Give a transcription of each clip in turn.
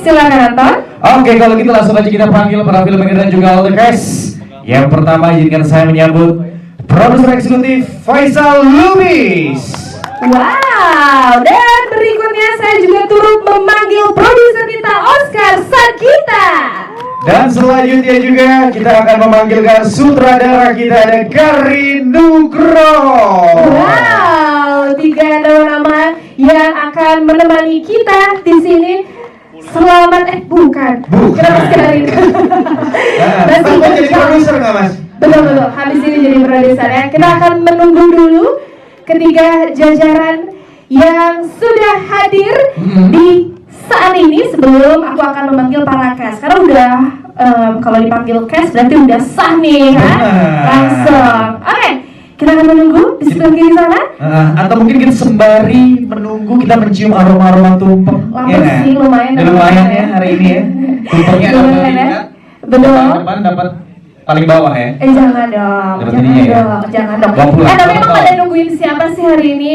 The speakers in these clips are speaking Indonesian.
Silakan Anton. Oke, kalau gitu langsung aja kita panggil para filmmaker dan juga all the cast. Yang pertama izinkan saya menyambut produser eksekutif Faisal Lubis. Wow, dan berikutnya saya juga turut memanggil produser kita Oscar Sagita. Dan selanjutnya juga kita akan memanggilkan sutradara kita ada Gary Nugroho. Wow, 3 nama yang akan menemani kita di sini. Selamat bukan. Kenapa sekali? Mas jadi produser nggak Mas? Betul, habis ini jadi produser ya. Kita akan menunggu dulu ketiga jajaran yang sudah hadir di saat ini sebelum aku akan memanggil para cast. Karena udah kalau dipanggil cast berarti udah sah nih, langsung. Oke, kita akan menunggu di sebelah kiri sana. Atau mungkin kita sembari menunggu kita mencium aroma tumpeng. Lama sih, lumayan ya hari ini ya. Tumpengnya ada betul. Depan dapat paling bawah ya. Jangan dong. Jangan dong. Tapi emang pada nungguin siapa sih hari ini?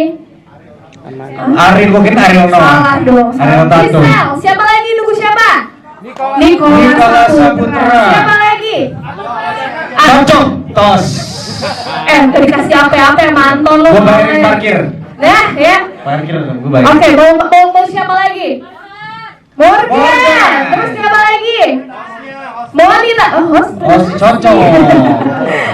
Ariel mungkin Ariel Noah. Salah dong. Ariel siapa lagi nunggu siapa? Nicholas Saputra. Siapa lagi? Cocok tos. Dikasih apa-apa ya manton lo. Gue bayarin parkir. Nah ya. Parkir gue bayar. Oke, mau siapa lagi? Morgan. Terus siapa lagi? Monita. Host cocok.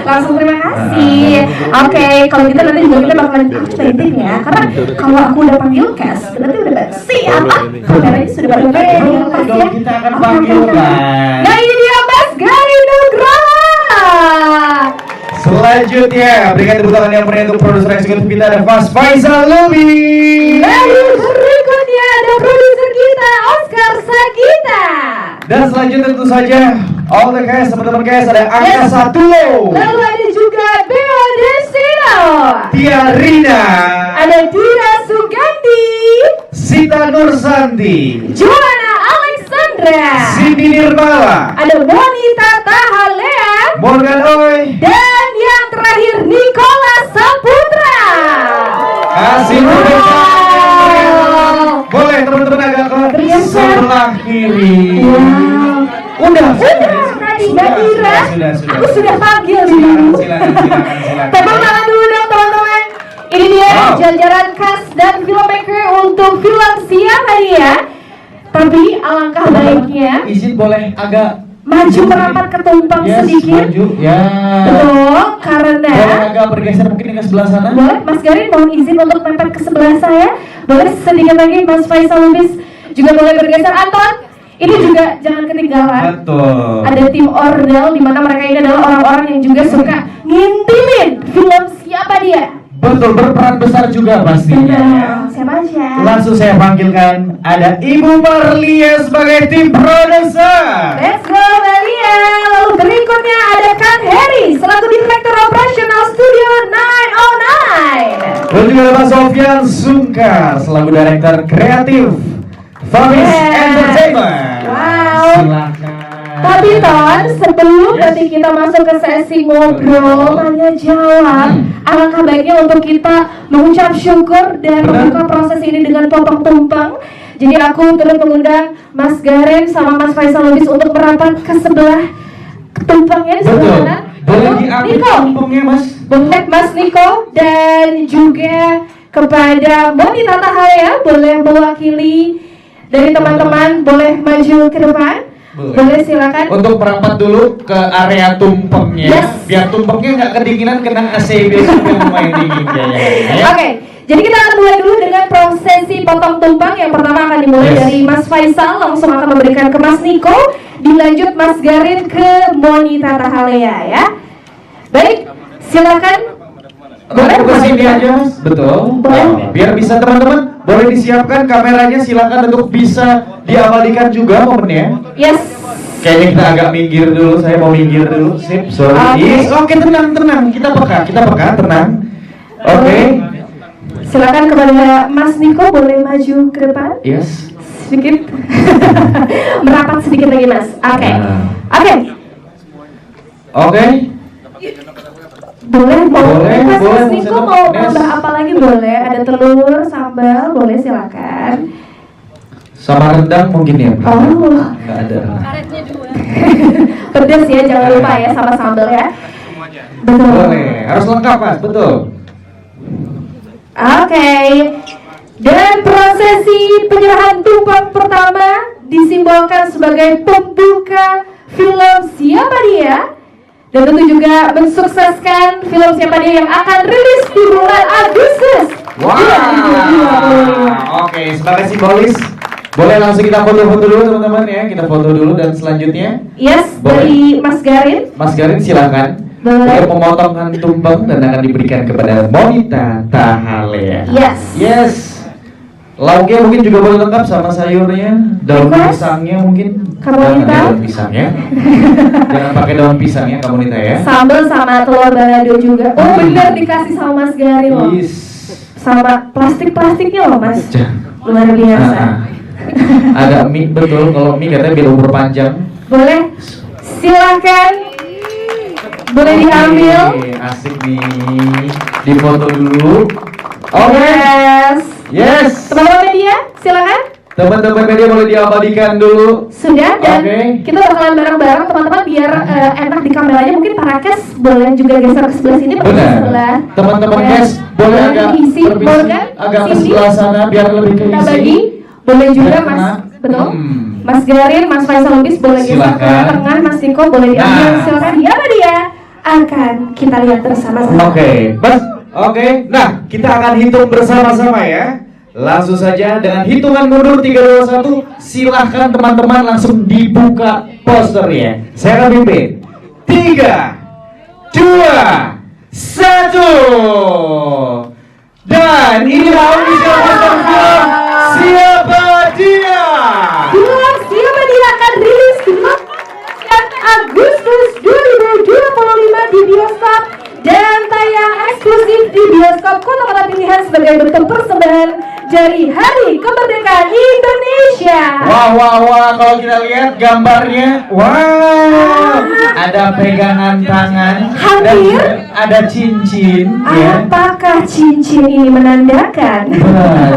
Langsung terima kasih. Oke, kalau gitu nanti juga kita bakalan updatein ya. Karena kalau aku udah panggil cast, berarti udah siap. Kameranya sudah pada ready. Kita akan panggilkan. Nah ini dia Mas Gary Nugroho. Selanjutnya berikan tepuk tangan yang meriah untuk produser eksekutif kita ada Faisal Lubis. Lalu berikutnya ada produser kita Oscar Sagita. Dan selanjutnya tentu saja all the cast, teman-teman cast ada Angga Satulo. Lalu ada juga Beo Desino. Tia Rina. Ada Dira Sugandi. Sita Nursanti. Joanna Alexandra. Cindy Nirmala. Ada Monita Tahalea. Morgan Oy. Dan yang terakhir Nicholas Saputra. Kasih boleh teman-teman agak ke sebelah kiri. Udah tadi Mbak Dira. Aku sudah panggil. Silakan. Tepuk tangan dulu dong teman-teman. Ini dia jajaran cast dan filmmaker untuk film siapa dia. Tapi alangkah baiknya izin boleh agak maju merapat ke tumpeng sedikit. Maju, ya. Betul, karena boleh agak bergeser mungkin ke sebelah sana. Boleh, Mas Garin mohon izin untuk mepet ke sebelah saya. Boleh sedikit lagi Mas Faisal Lubis juga boleh bergeser. Anton, ini juga jangan ketinggalan. Betul. Ada tim Ordel di mana mereka ini adalah orang-orang yang juga suka ngintilin film siapa dia. Betul, berperan besar juga pastinya. Siapa aja? Langsung saya panggilkan ada Ibu Marlia sebagai tim produser. Let's go Maria. Lalu berikutnya ada Kang Heri selaku Direktur Operasional Studio 909. Dan juga ada Pak Sofyan Sungkar selaku Direktur Kreatif Famis Entertainment. Wow. Silakan. Tapi Ton, sebelum nanti kita masuk ke sesi ngobrol, tanya jawab, alangkah baiknya untuk kita mengucap syukur dan membuka proses ini dengan potong tumpeng. Jadi aku turut mengundang Mas Garin sama Mas Faisal Lubis untuk merapat ke sebelah tumpengnya di sebelah sana. Boleh diambil tumpengnya Mas. Boleh Mas Niko dan juga kepada Monita Tahalea boleh mewakili dari teman-teman, boleh maju ke depan. Boleh silakan. Untuk merapat dulu ke area tumpengnya, biar tumpengnya nggak kedinginan kena AC besok yang lumayan dingin kayaknya. Oke, jadi kita akan mulai dulu dengan prosesi potong tumpeng. Yang pertama akan dimulai dari Mas Faisal, langsung akan memberikan ke Mas Niko, dilanjut Mas Garin ke Monita Tahalea ya. Baik, silakan. Boleh ke sini aja Mas. Betul. Biar bisa teman-teman boleh disiapkan kameranya, silakan untuk bisa diabadikan juga momennya. Yes. Kayaknya kita agak minggir dulu, saya mau minggir dulu. Sip, sorry. Yes, oke, tenang. Kita peka, tenang. Oke. Silakan kepada Mas Niko, boleh maju ke depan. Yes. Sedikit. Merapat sedikit lagi Mas. Oke. Boleh. Mas Niko mau tambah apa lagi boleh? Ada telur, sambal, boleh silakan. Sama rendang mungkin ya? Oh. Nggak ada. Pedas ya, jangan lupa ya sama sambal ya. Betul. Boleh, harus lengkap Mas, betul. Oke. Dan prosesi penyerahan tumpeng pertama disimbolkan sebagai pembuka film Siapa Dia, dan tentu juga mensukseskan film Siapa Dia yang akan rilis di bulan Agustus 2025. Oke, sebagai simbolis, boleh langsung kita foto-foto dulu teman-teman ya. Kita foto dulu dan selanjutnya Yes, boleh. dari Mas Garin. Mas Garin silakan. Boleh. Untuk memotongkan tumpeng dan akan diberikan kepada Monita Tahalea. Yes. Yes. Lauknya mungkin juga boleh lengkap sama sayurnya, daun Request? pisangnya mungkin. Kamu Jangan Monita? daun pisangnya. Jangan pakai daun pisangnya kamu Monita ya. Sambal sama telur balado juga. Oh bener, dikasih sama Mas Garin loh. Yes. Sama plastik-plastiknya loh Mas. Luar Ah, biasa. ah. Ada mie, betul, kalau mie katanya biar umur panjang. Boleh, silahkan. Boleh diambil. Oke, asik nih. Difoto dulu. Oke. Yes. Yes. Teman-teman media, silakan. Teman-teman media boleh diabadikan dulu. Sudah, dan Oke. kita bakalan bareng-bareng teman-teman biar enak di kameranya. Mungkin para kes boleh juga geser ke sebelah sini, pergi ke Benar. sebelah. Teman-teman Ya. guys, boleh agak diisi, berbisi, boleh, agak ke sini. sebelah sana biar lebih Kita keisi. bagi. Boleh juga Biar Mas, kena. betul. Hmm. Mas Garin, Mas Faisal Lubis boleh geser ke Silakan. tengah, Mas Niko boleh diambil. Nah. Silakan. Siapa dia? Akan kita lihat bersama-sama. Oke, Mas. Oke. Nah, kita akan hitung bersama-sama ya. Langsung saja dengan hitungan mundur 3 2 1, silahkan teman-teman langsung dibuka posternya. Saya akan pimpin. 3 2 1. Dan inilah official poster film Siapa Dia. Film Siapa Dia akan rilis di 9 Agustus 2025 di bioskop dan tayang eksklusif di bioskop kota-kota pilihan sebagai bentuk persembahan dari Hari Kemerdekaan Indonesia. Wah, wah, wah, kalau kita lihat gambarnya, wow, ada pegangan tangan, dan Hampir. ada cincin, ya. Apakah cincin ini menandakan?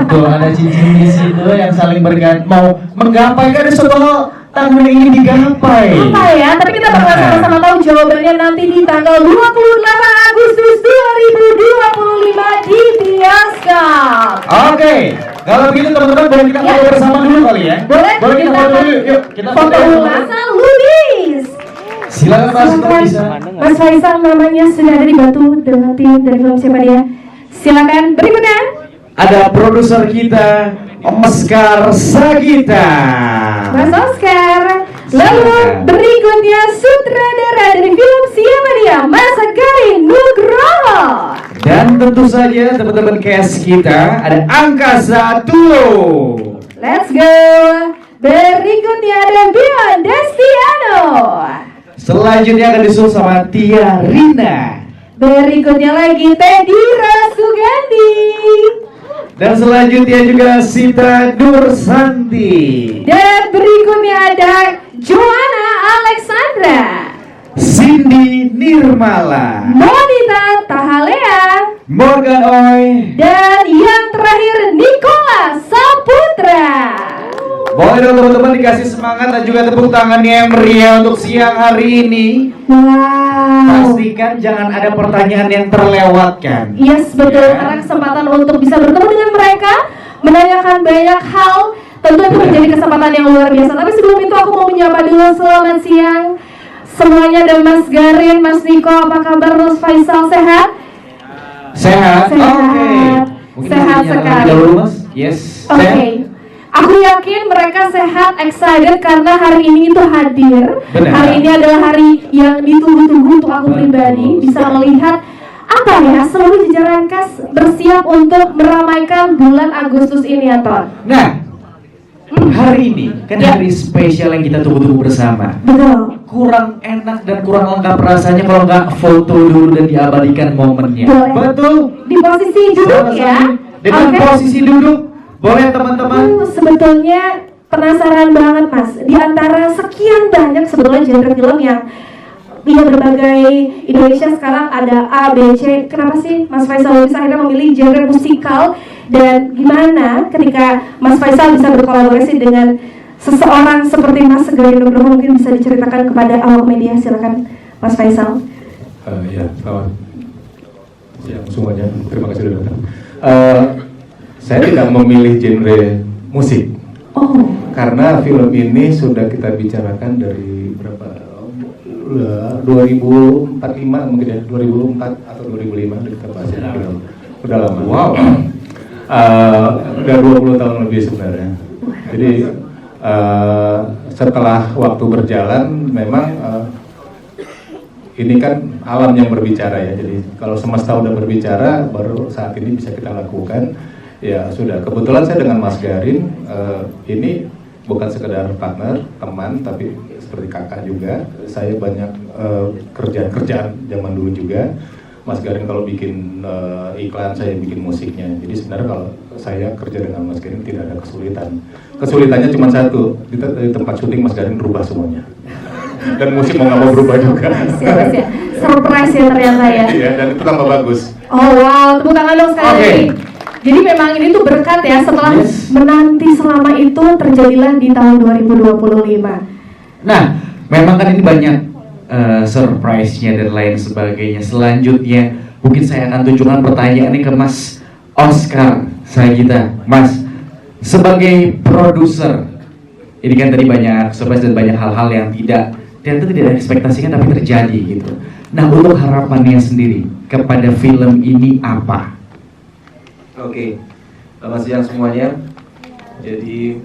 Betul, ada cincin di situ yang saling mau menggapai kan suatu tahun yang ingin digapai. Apa ya? Tapi kita bakal sama-sama tahu jawabannya nanti di tanggal 28 Agustus 2025 di bioskop. Oke, kalau begitu teman-teman boleh kita foto bersama dulu kali ya. Boleh kita foto dulu, yuk kita foto dulu. Faisal Lubis. Silakan Mas, kalau Silakan. bisa. Mas Faisal namanya sudah ada dibantu dengan tim dari film Siapa Dia. Silakan berikutnya. Ada produser kita, Oscar Sagita. Mas Oscar. Lalu berikutnya sutradara dari film Siapa Dia, Mas Garin Nugroho. Dan tentu saja teman-teman cast kita ada Angkasa Tulo. Let's go. Berikutnya ada Bion Destiano. Selanjutnya akan disusul sama Tia Rina. Berikutnya lagi Teddy Rasugandi. Dan selanjutnya juga Sita Nursanti. Dan berikutnya ada Joanna Alexandra, Cindy Nirmala, Monita Tahalea, Morgan Oy. dan yang terakhir Nicola Saputra. Boleh dong teman-teman dikasih semangat dan juga tepuk tangannya yang meriah untuk siang hari ini. Wow. Pastikan jangan ada pertanyaan yang terlewatkan. Yes, betul. Ya. Karena kesempatan untuk bisa bertemu dengan mereka, menanyakan banyak hal, tentu itu menjadi kesempatan yang luar biasa. Tapi sebelum itu aku mau menyapa dulu. Selamat siang semuanya. Ada Mas Garin, Mas Niko, apa kabar? Mas Faisal sehat? Sehat? Sehat. Oke. Mungkin Sehat bisa sekali. nyala dulu, Mas. Yes. Oke. Sehat? Aku yakin mereka sehat, excited karena hari ini itu hadir. Benar. Hari ini adalah hari yang ditunggu-tunggu untuk aku pribadi, bisa melihat apa ya, seluruh jajaran kas bersiap untuk meramaikan bulan Agustus ini, Anton. Nah, hari ini kan hari spesial yang kita tunggu-tunggu bersama. Betul. Kurang enak dan kurang lengkap rasanya kalau nggak foto dulu dan diabadikan momennya. Boleh. Betul. Di posisi duduk ya. Dengan Oke. posisi duduk, boleh teman-teman. Sebetulnya penasaran banget Mas. Di antara sekian banyak sebetulnya genre film yang lihat berbagai Indonesia sekarang ada A, B, C. Kenapa sih Mas Faisal Lubis akhirnya memilih genre musikal, dan gimana ketika Mas Faisal bisa berkolaborasi dengan seseorang seperti Mas Segarin Nugroho? Mungkin bisa diceritakan kepada awak media, silakan Mas Faisal. Ya, selamat siang semuanya. Terima kasih sudah datang. Saya tidak memilih genre musik. Oh. Karena film ini sudah kita bicarakan dari berapa? 2045 mungkin ya, 2004 atau 2005 udah kita bahas film. Udah lama. Wow. Udah 20 tahun lebih sebenarnya. Jadi setelah waktu berjalan memang ini kan alam yang berbicara ya. Jadi kalau semesta udah berbicara, baru saat ini bisa kita lakukan. Ya sudah. Kebetulan saya dengan Mas Garin ini bukan sekedar partner, teman, tapi seperti kakak juga. Saya banyak kerjaan zaman dulu juga. Mas Garin kalau bikin iklan, saya bikin musiknya. Jadi sebenarnya kalau saya kerja dengan Mas Garin tidak ada kesulitan. Kesulitannya cuma satu, kita dari tempat syuting Mas Garin berubah semuanya. Dan musik mau nggak mau berubah juga. Siap. Surprise ya ternyata ya. Iya, dan itu tambah bagus. Oh wow, tepuk tangan dong sekali lagi. Jadi memang ini tuh berkat ya, setelah menanti selama itu terjadilah di tahun 2025. Nah, memang kan ini banyak surprise-nya dan lain sebagainya. Selanjutnya mungkin saya akan tunjukkan pertanyaan ini ke Mas Oscar Sagita. Mas, sebagai produser, ini kan tadi banyak surprise dan banyak hal-hal yang tidak ekspektasikan tapi terjadi gitu. Nah, untuk harapannya sendiri kepada film ini apa? Oke, selamat siang semuanya. Jadi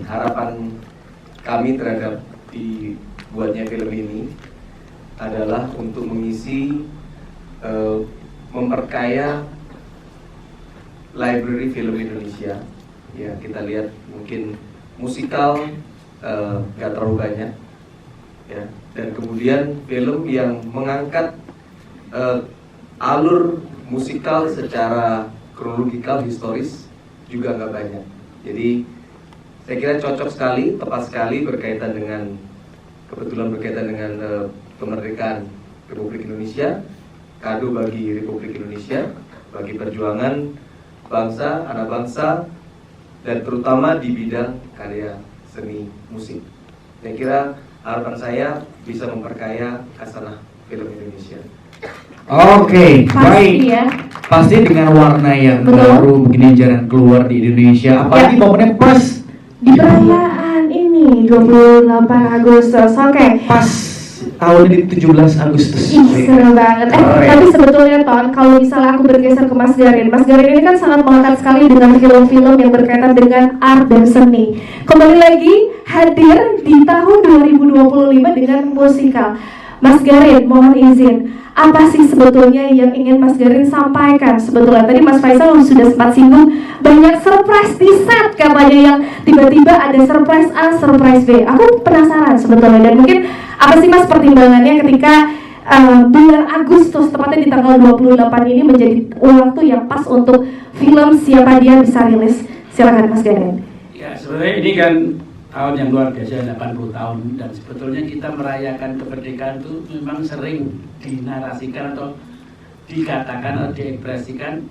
harapan kami terhadap dibuatnya film ini adalah untuk mengisi, memperkaya library film Indonesia. Ya, kita lihat mungkin musikal gak terlalu banyak, ya. Dan kemudian film yang mengangkat alur musikal secara kronologikal, historis juga nggak banyak. Jadi saya kira cocok sekali, tepat sekali kebetulan berkaitan dengan kemerdekaan Republik Indonesia, kado bagi Republik Indonesia, bagi perjuangan bangsa, anak bangsa, dan terutama di bidang karya seni musik. Saya kira harapan saya bisa memperkaya khasanah film Indonesia. Oke, baik. Ya. Pasti dengan warna yang baru, begini jalan keluar di Indonesia. Apalagi momennya pas di perayaan ini 28 Agustus. Oke. Pas tahun ini 17 Agustus. Ih, seru banget. Tapi sebetulnya Ton, kalau misalnya aku bergeser ke Mas Garin ini kan sangat melekat sekali dengan film-film yang berkaitan dengan art dan seni. Kembali lagi hadir di tahun 2025 dengan musikal. Mas Garin, mohon izin, apa sih sebetulnya yang ingin Mas Garin sampaikan? Sebetulnya tadi Mas Faisal sudah sempat singgung banyak surprise di set katanya, yang tiba-tiba ada surprise A, surprise B. Aku penasaran sebetulnya, dan mungkin apa sih Mas pertimbangannya ketika bulan Agustus, tepatnya di tanggal 28 ini menjadi waktu yang pas untuk film Siapa Dia bisa rilis? Silakan Mas Garin. Ya, sebenarnya ini kan tahun yang luar biasa, 80 tahun, dan sebetulnya kita merayakan kemerdekaan itu memang sering dinarasikan atau dikatakan atau diekspresikan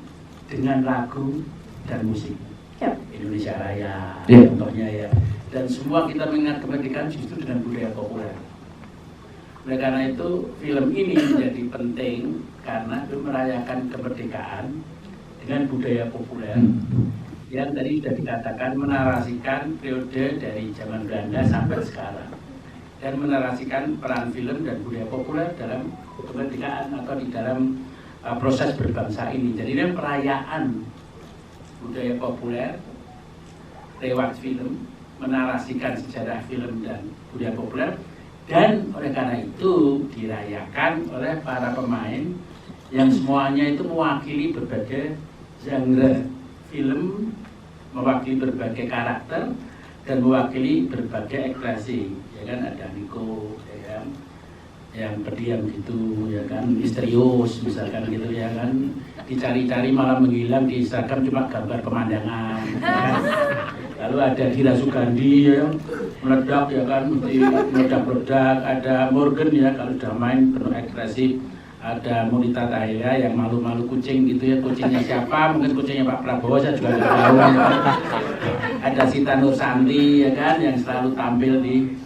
dengan lagu dan musik. Yep. Indonesia Raya, Yep. contohnya ya. Dan semua kita mengingat kemerdekaan justru dengan budaya populer. Oleh karena itu film ini menjadi penting karena itu merayakan kemerdekaan dengan budaya populer. Yang tadi sudah dikatakan menarasikan periode dari zaman Belanda sampai sekarang, dan menarasikan peran film dan budaya populer dalam kemerdekaan atau di dalam proses berbangsa ini. Jadi ini perayaan budaya populer lewat film, menarasikan sejarah film dan budaya populer, dan oleh karena itu dirayakan oleh para pemain yang semuanya itu mewakili berbagai genre film, mewakili berbagai karakter dan mewakili berbagai ekspresi, ya kan. Ada Niko, ya kan, yang pendiam gitu, ya kan, misterius misalkan gitu, ya kan, dicari-cari malah menghilang, di Instagram cuma gambar pemandangan, ya kan? Lalu ada Dira Sugandi, ya, meledak ya kan, mesti meledak-meledak. Ada Morgan ya kalau udah main penuh ekspresif. Ada Monita Tahlia yang malu-malu kucing gitu ya, kucingnya siapa? Mungkin kucingnya Pak Prabowo, saya juga nggak tahu. Ya kan? Ada Sita Nursanti ya kan, yang selalu tampil di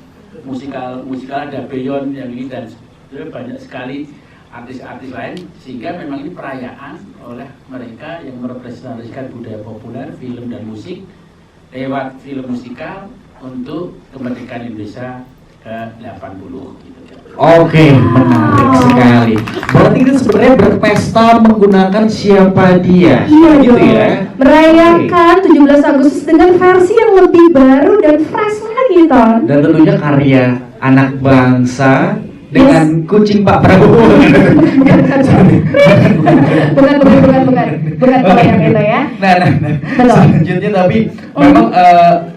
musikal ada Beyon yang ini dan banyak sekali artis-artis lain, sehingga memang ini perayaan oleh mereka yang merepresentasikan budaya populer, film dan musik lewat film musikal untuk kemerdekaan Indonesia ke-80 gitu. Oke, menarik sekali. Berarti itu sebenarnya berpesta menggunakan siapa dia. Iya gitu dong. ya. Merayakan 17 Agustus dengan versi yang lebih baru dan fresh lagi, Ton. Dan tentunya karya anak bangsa dengan kucing Pak Prabowo. bukan kalau yang itu ya. Nah, Betul. selanjutnya tapi memang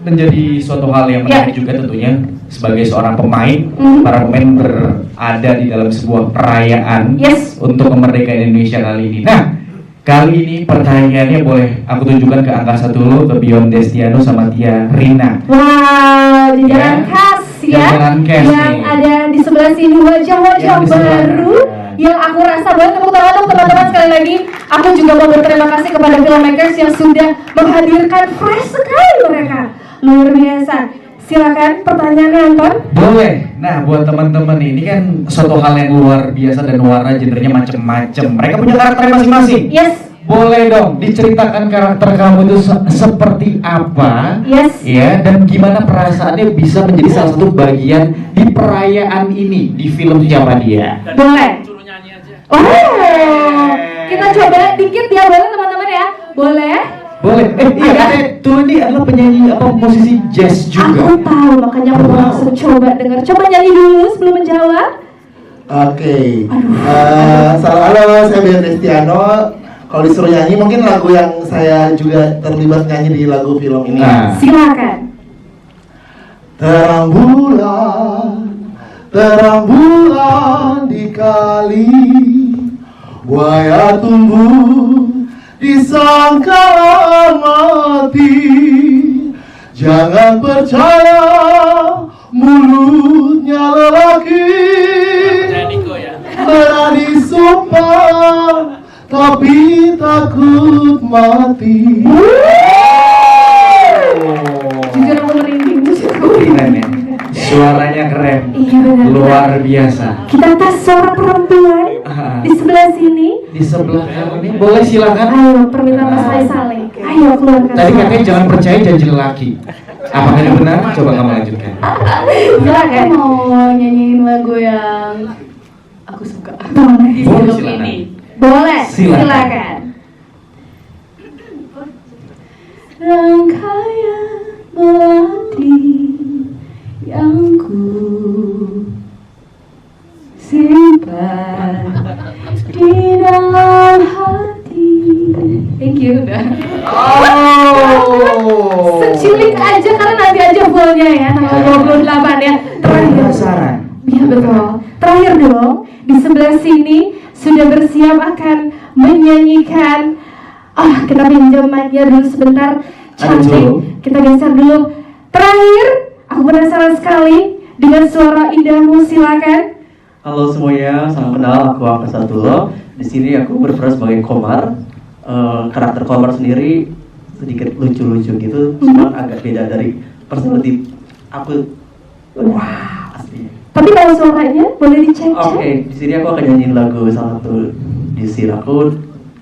menjadi suatu hal yang menarik juga tentunya sebagai seorang pemain, para pemain berada di dalam sebuah perayaan untuk kemerdekaan Indonesia kali ini. Nah, kali ini pertanyaannya boleh aku tunjukkan ke angkasa dulu, ke Bion Destiano sama Tia Rina. Wow, jajaran Ya. khas ya, Jajaran khas yang nih. ada di sebelah sini wajah-wajah Yang di sebelah baru kanan. yang aku rasa banget. Tepuk tangan dong teman-teman sekali lagi. Aku juga mau berterima kasih kepada filmmakers yang sudah menghadirkan fresh sekali mereka, luar biasa. Silakan pertanyaannya, Anton. Boleh. Nah, buat teman-teman ini kan suatu hal yang luar biasa dan warna genrenya macem-macem. Mereka punya karakter masing-masing. Yes. Boleh dong diceritakan karakter kamu itu seperti apa? Yes. Ya, dan gimana perasaannya bisa menjadi salah satu bagian di perayaan ini di film Siapa Dia? Boleh. Suruh nyanyi aja. Oh, kita coba dikit ya, boleh teman-teman ya? Boleh? Boleh. Iya, katanya Tulus ini adalah penyanyi atau musisi jazz juga. Aku tahu, makanya aku mau langsung coba dengar. Coba nyanyi dulu sebelum menjawab. Oke. Halo, saya Bion Destiano. Kalau disuruh nyanyi, mungkin lagu yang saya juga terlibat nyanyi di lagu film ini. Nah. Silakan. Terang bulan di kali, buaya tumbuh disangka mati. Jangan percaya mulutnya lelaki, Saya Niko ya. berani sumpah tapi takut mati. Jujur aku merinding, jujur aku merinding. Keren ya. Suaranya keren. Iya, benar. Luar biasa. Kita tes suara perempuan di sebelah sini. Di sebelah kamu ini boleh silakan. Ayo, permintaan Mas Faisal. Ayo keluarkan. Tadi suara. katanya jangan percaya janji lelaki. Apakah ini benar? Coba kamu lanjutkan. Silakan. Mau nyanyiin lagu yang aku suka di Boleh, film silakan. ini. Boleh, Silakan. silakan. Rangkaian melati yang ku simpan di dalam hati. Thank you udah. Oh. Seculik aja karena nanti aja fullnya ya, tanggal 28 ya. Terakhir. Penasaran. Iya betul. Terakhir dong, di sebelah sini sudah bersiap akan menyanyikan. Kita pinjam mic-nya dulu sebentar. Cantik. dulu. Kita geser dulu. Terakhir, aku penasaran sekali dengan suara indahmu, silakan. Halo semuanya, salam kenal. Aku Ahmad Satullah. Di sini aku berperan sebagai Komar. Karakter Komar sendiri sedikit lucu-lucu gitu, cuma agak beda dari personality aku. Wah, aslinya. Tapi kalau suaranya boleh dicek. Oke, di sini aku akan nyanyiin lagu salah satu di sini aku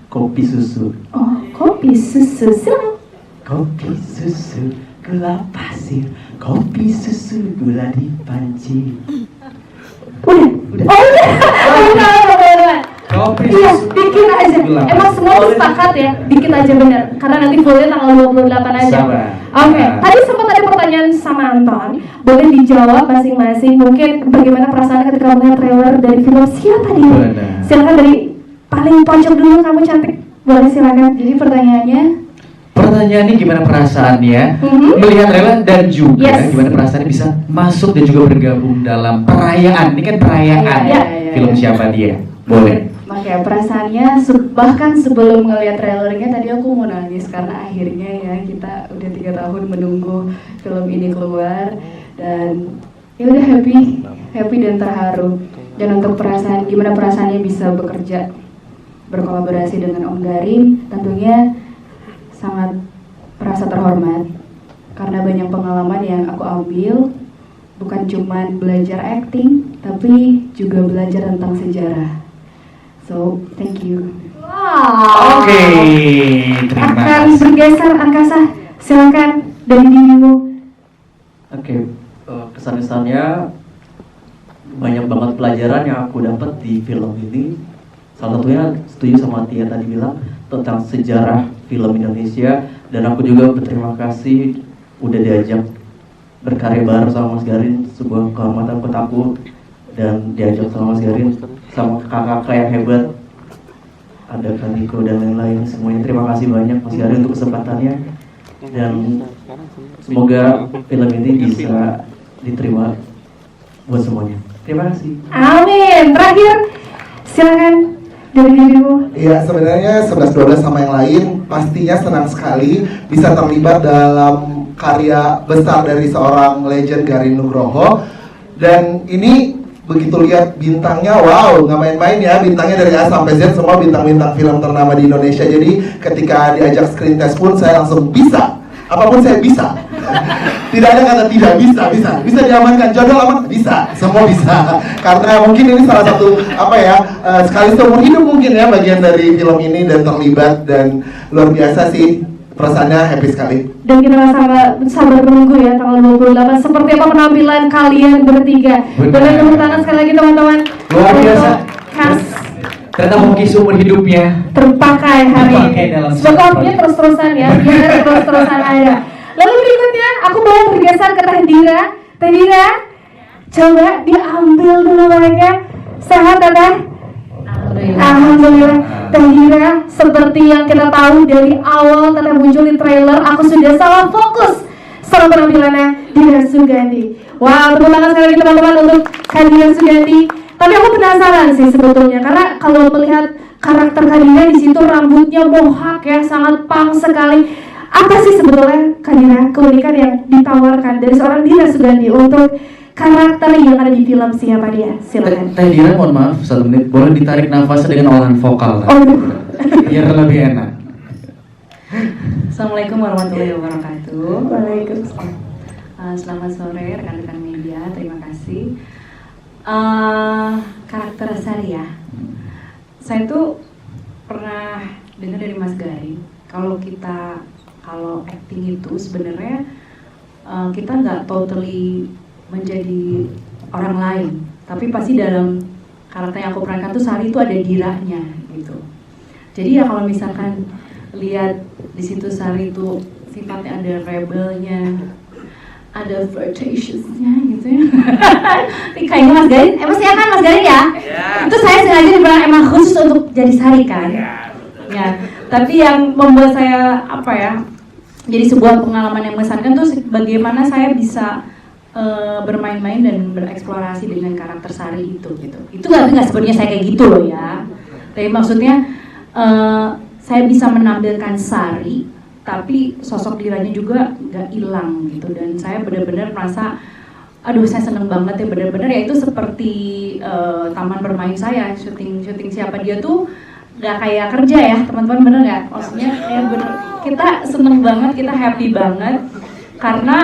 Kopi Susu. Oh, kopi susu. Silakan. Kopi susu, gula pasir. Kopi susu, gula di panci. Udah. Oh, udah. Kopi Iya, susu. dikit aja. Gula. Emang semua tuh sepakat ya, dikit aja bener. Karena nanti fullnya tanggal 28 aja. Sabar. Oke, tadi sempat ada pertanyaan sama Anton. Boleh dijawab masing-masing. Mungkin bagaimana perasaan ketika melihat trailer dari film Siapa Dia? Benar. Silakan dari paling pojok dulu, kamu cantik. Boleh silakan. Jadi pertanyaannya, Pertanyaannya gimana perasaannya melihat trailer dan juga Yes. gimana perasaannya bisa masuk dan juga bergabung dalam perayaan. Ini kan perayaan Iya, film iya. Siapa Dia. Boleh. makanya perasaannya bahkan sebelum ngeliat trailernya tadi aku mau nangis karena akhirnya ya kita udah 3 tahun menunggu film ini keluar dan ya udah happy dan terharu. Dan untuk gimana perasaannya bisa bekerja berkolaborasi dengan Om Garin, tentunya sangat merasa terhormat karena banyak pengalaman yang aku ambil, bukan cuma belajar acting tapi juga belajar tentang sejarah. So thank you. Wow. Oke, terima Akan kasih. bergeser angkasa, silakan dari dirimu. Oke, kesan-kesannya banyak banget pelajaran yang aku dapat di film ini. Salah satunya setuju sama Tia tadi bilang tentang sejarah film Indonesia, dan aku juga berterima kasih udah diajak berkarya bareng sama Mas Garin, sebuah kehormatan buat aku, dan diajak sama Mas Garin sama kakak-kakak yang hebat, ada Kak Niko dan lain-lain semuanya. Terima kasih banyak Mas Garin untuk kesempatannya, dan semoga film ini bisa diterima buat semuanya. Terima kasih. Amin. Terakhir, silakan dari dirimu. Iya, sebenarnya 11-12 sama yang lain pastinya senang sekali bisa terlibat dalam karya besar dari seorang legend Garin Nugroho. Dan ini begitu lihat bintangnya, wow, nggak main-main ya, bintangnya dari A sampai Z semua bintang-bintang film ternama di Indonesia. Jadi ketika diajak screen test pun saya langsung bisa, apapun saya bisa. Tidak ada kata tidak bisa diamankan, jodoh aman, bisa, semua bisa. Karena mungkin ini salah satu sekali seumur hidup mungkin ya bagian dari film ini dan terlibat, dan luar biasa sih, perasaannya happy sekali. Dan kita sabar menunggu ya tanggal 28 seperti apa penampilan kalian bertiga. Boleh tepuk tangan sekali lagi teman-teman. Luar biasa. Khas Ternyata hoki seumur hidupnya terpakai hari dipakai ini. dalam Semoga satu hokinya proyek. terus-terusan ya, biar terus-terusan ada. Lalu berikutnya aku mau bergeser ke Teh Dira. Teh Dira, coba diambil dulu mereka. Sehat Teh? Alhamdulillah. Teh Dira, seperti yang kita tahu dari awal Teteh muncul di trailer, aku sudah salah fokus sama penampilannya Dira Sugandi. Wow, tepuk tangan sekali lagi teman-teman untuk Kak Dira Sugandi. Tapi aku penasaran sih sebetulnya, karena kalau melihat karakter Kak Dira di situ rambutnya bohak ya, sangat punk sekali. Apa sih sebetulnya Kak Dira keunikan yang ditawarkan dari seorang Dira Sugandi untuk karakter yang ada di film siapa dia? Silakan. Teh Dira, mohon maaf, 1 menit. Boleh ditarik nafasnya dengan olahan vokal, Teh? Biar lebih enak. Assalamualaikum warahmatullahi wabarakatuh. Waalaikumsalam. Selamat sore rekan-rekan media, terima kasih. Karakter saya tuh pernah dengar dari Mas Garin, kalau acting itu sebenarnya kita nggak totally menjadi orang lain, tapi pasti dalam karakter yang aku perankan tuh Sari itu ada diranya gitu. Jadi ya kalau misalkan lihat di situ Sari itu sifatnya ada rebelnya, ada flirtatiousnya gitu ya. Kayaknya Mas Garin, pasti kan Mas Garin ya? Itu saya sengaja dibilang emang khusus untuk jadi Sari kan? Ya, tapi yang membuat saya jadi sebuah pengalaman yang mengesankan tuh bagaimana saya bisa bermain-main dan bereksplorasi dengan karakter Sari itu gitu. Itu nggak sebenarnya saya kayak gitu loh ya. Tapi maksudnya saya bisa menampilkan Sari, tapi sosok Diranya juga nggak hilang gitu. Dan saya benar-benar merasa, aduh saya seneng banget ya, benar-benar ya itu seperti taman bermain saya, syuting siapa dia tuh nggak kayak kerja ya teman-teman, bener nggak? Maksudnya ya bener, kita seneng banget, kita happy banget karena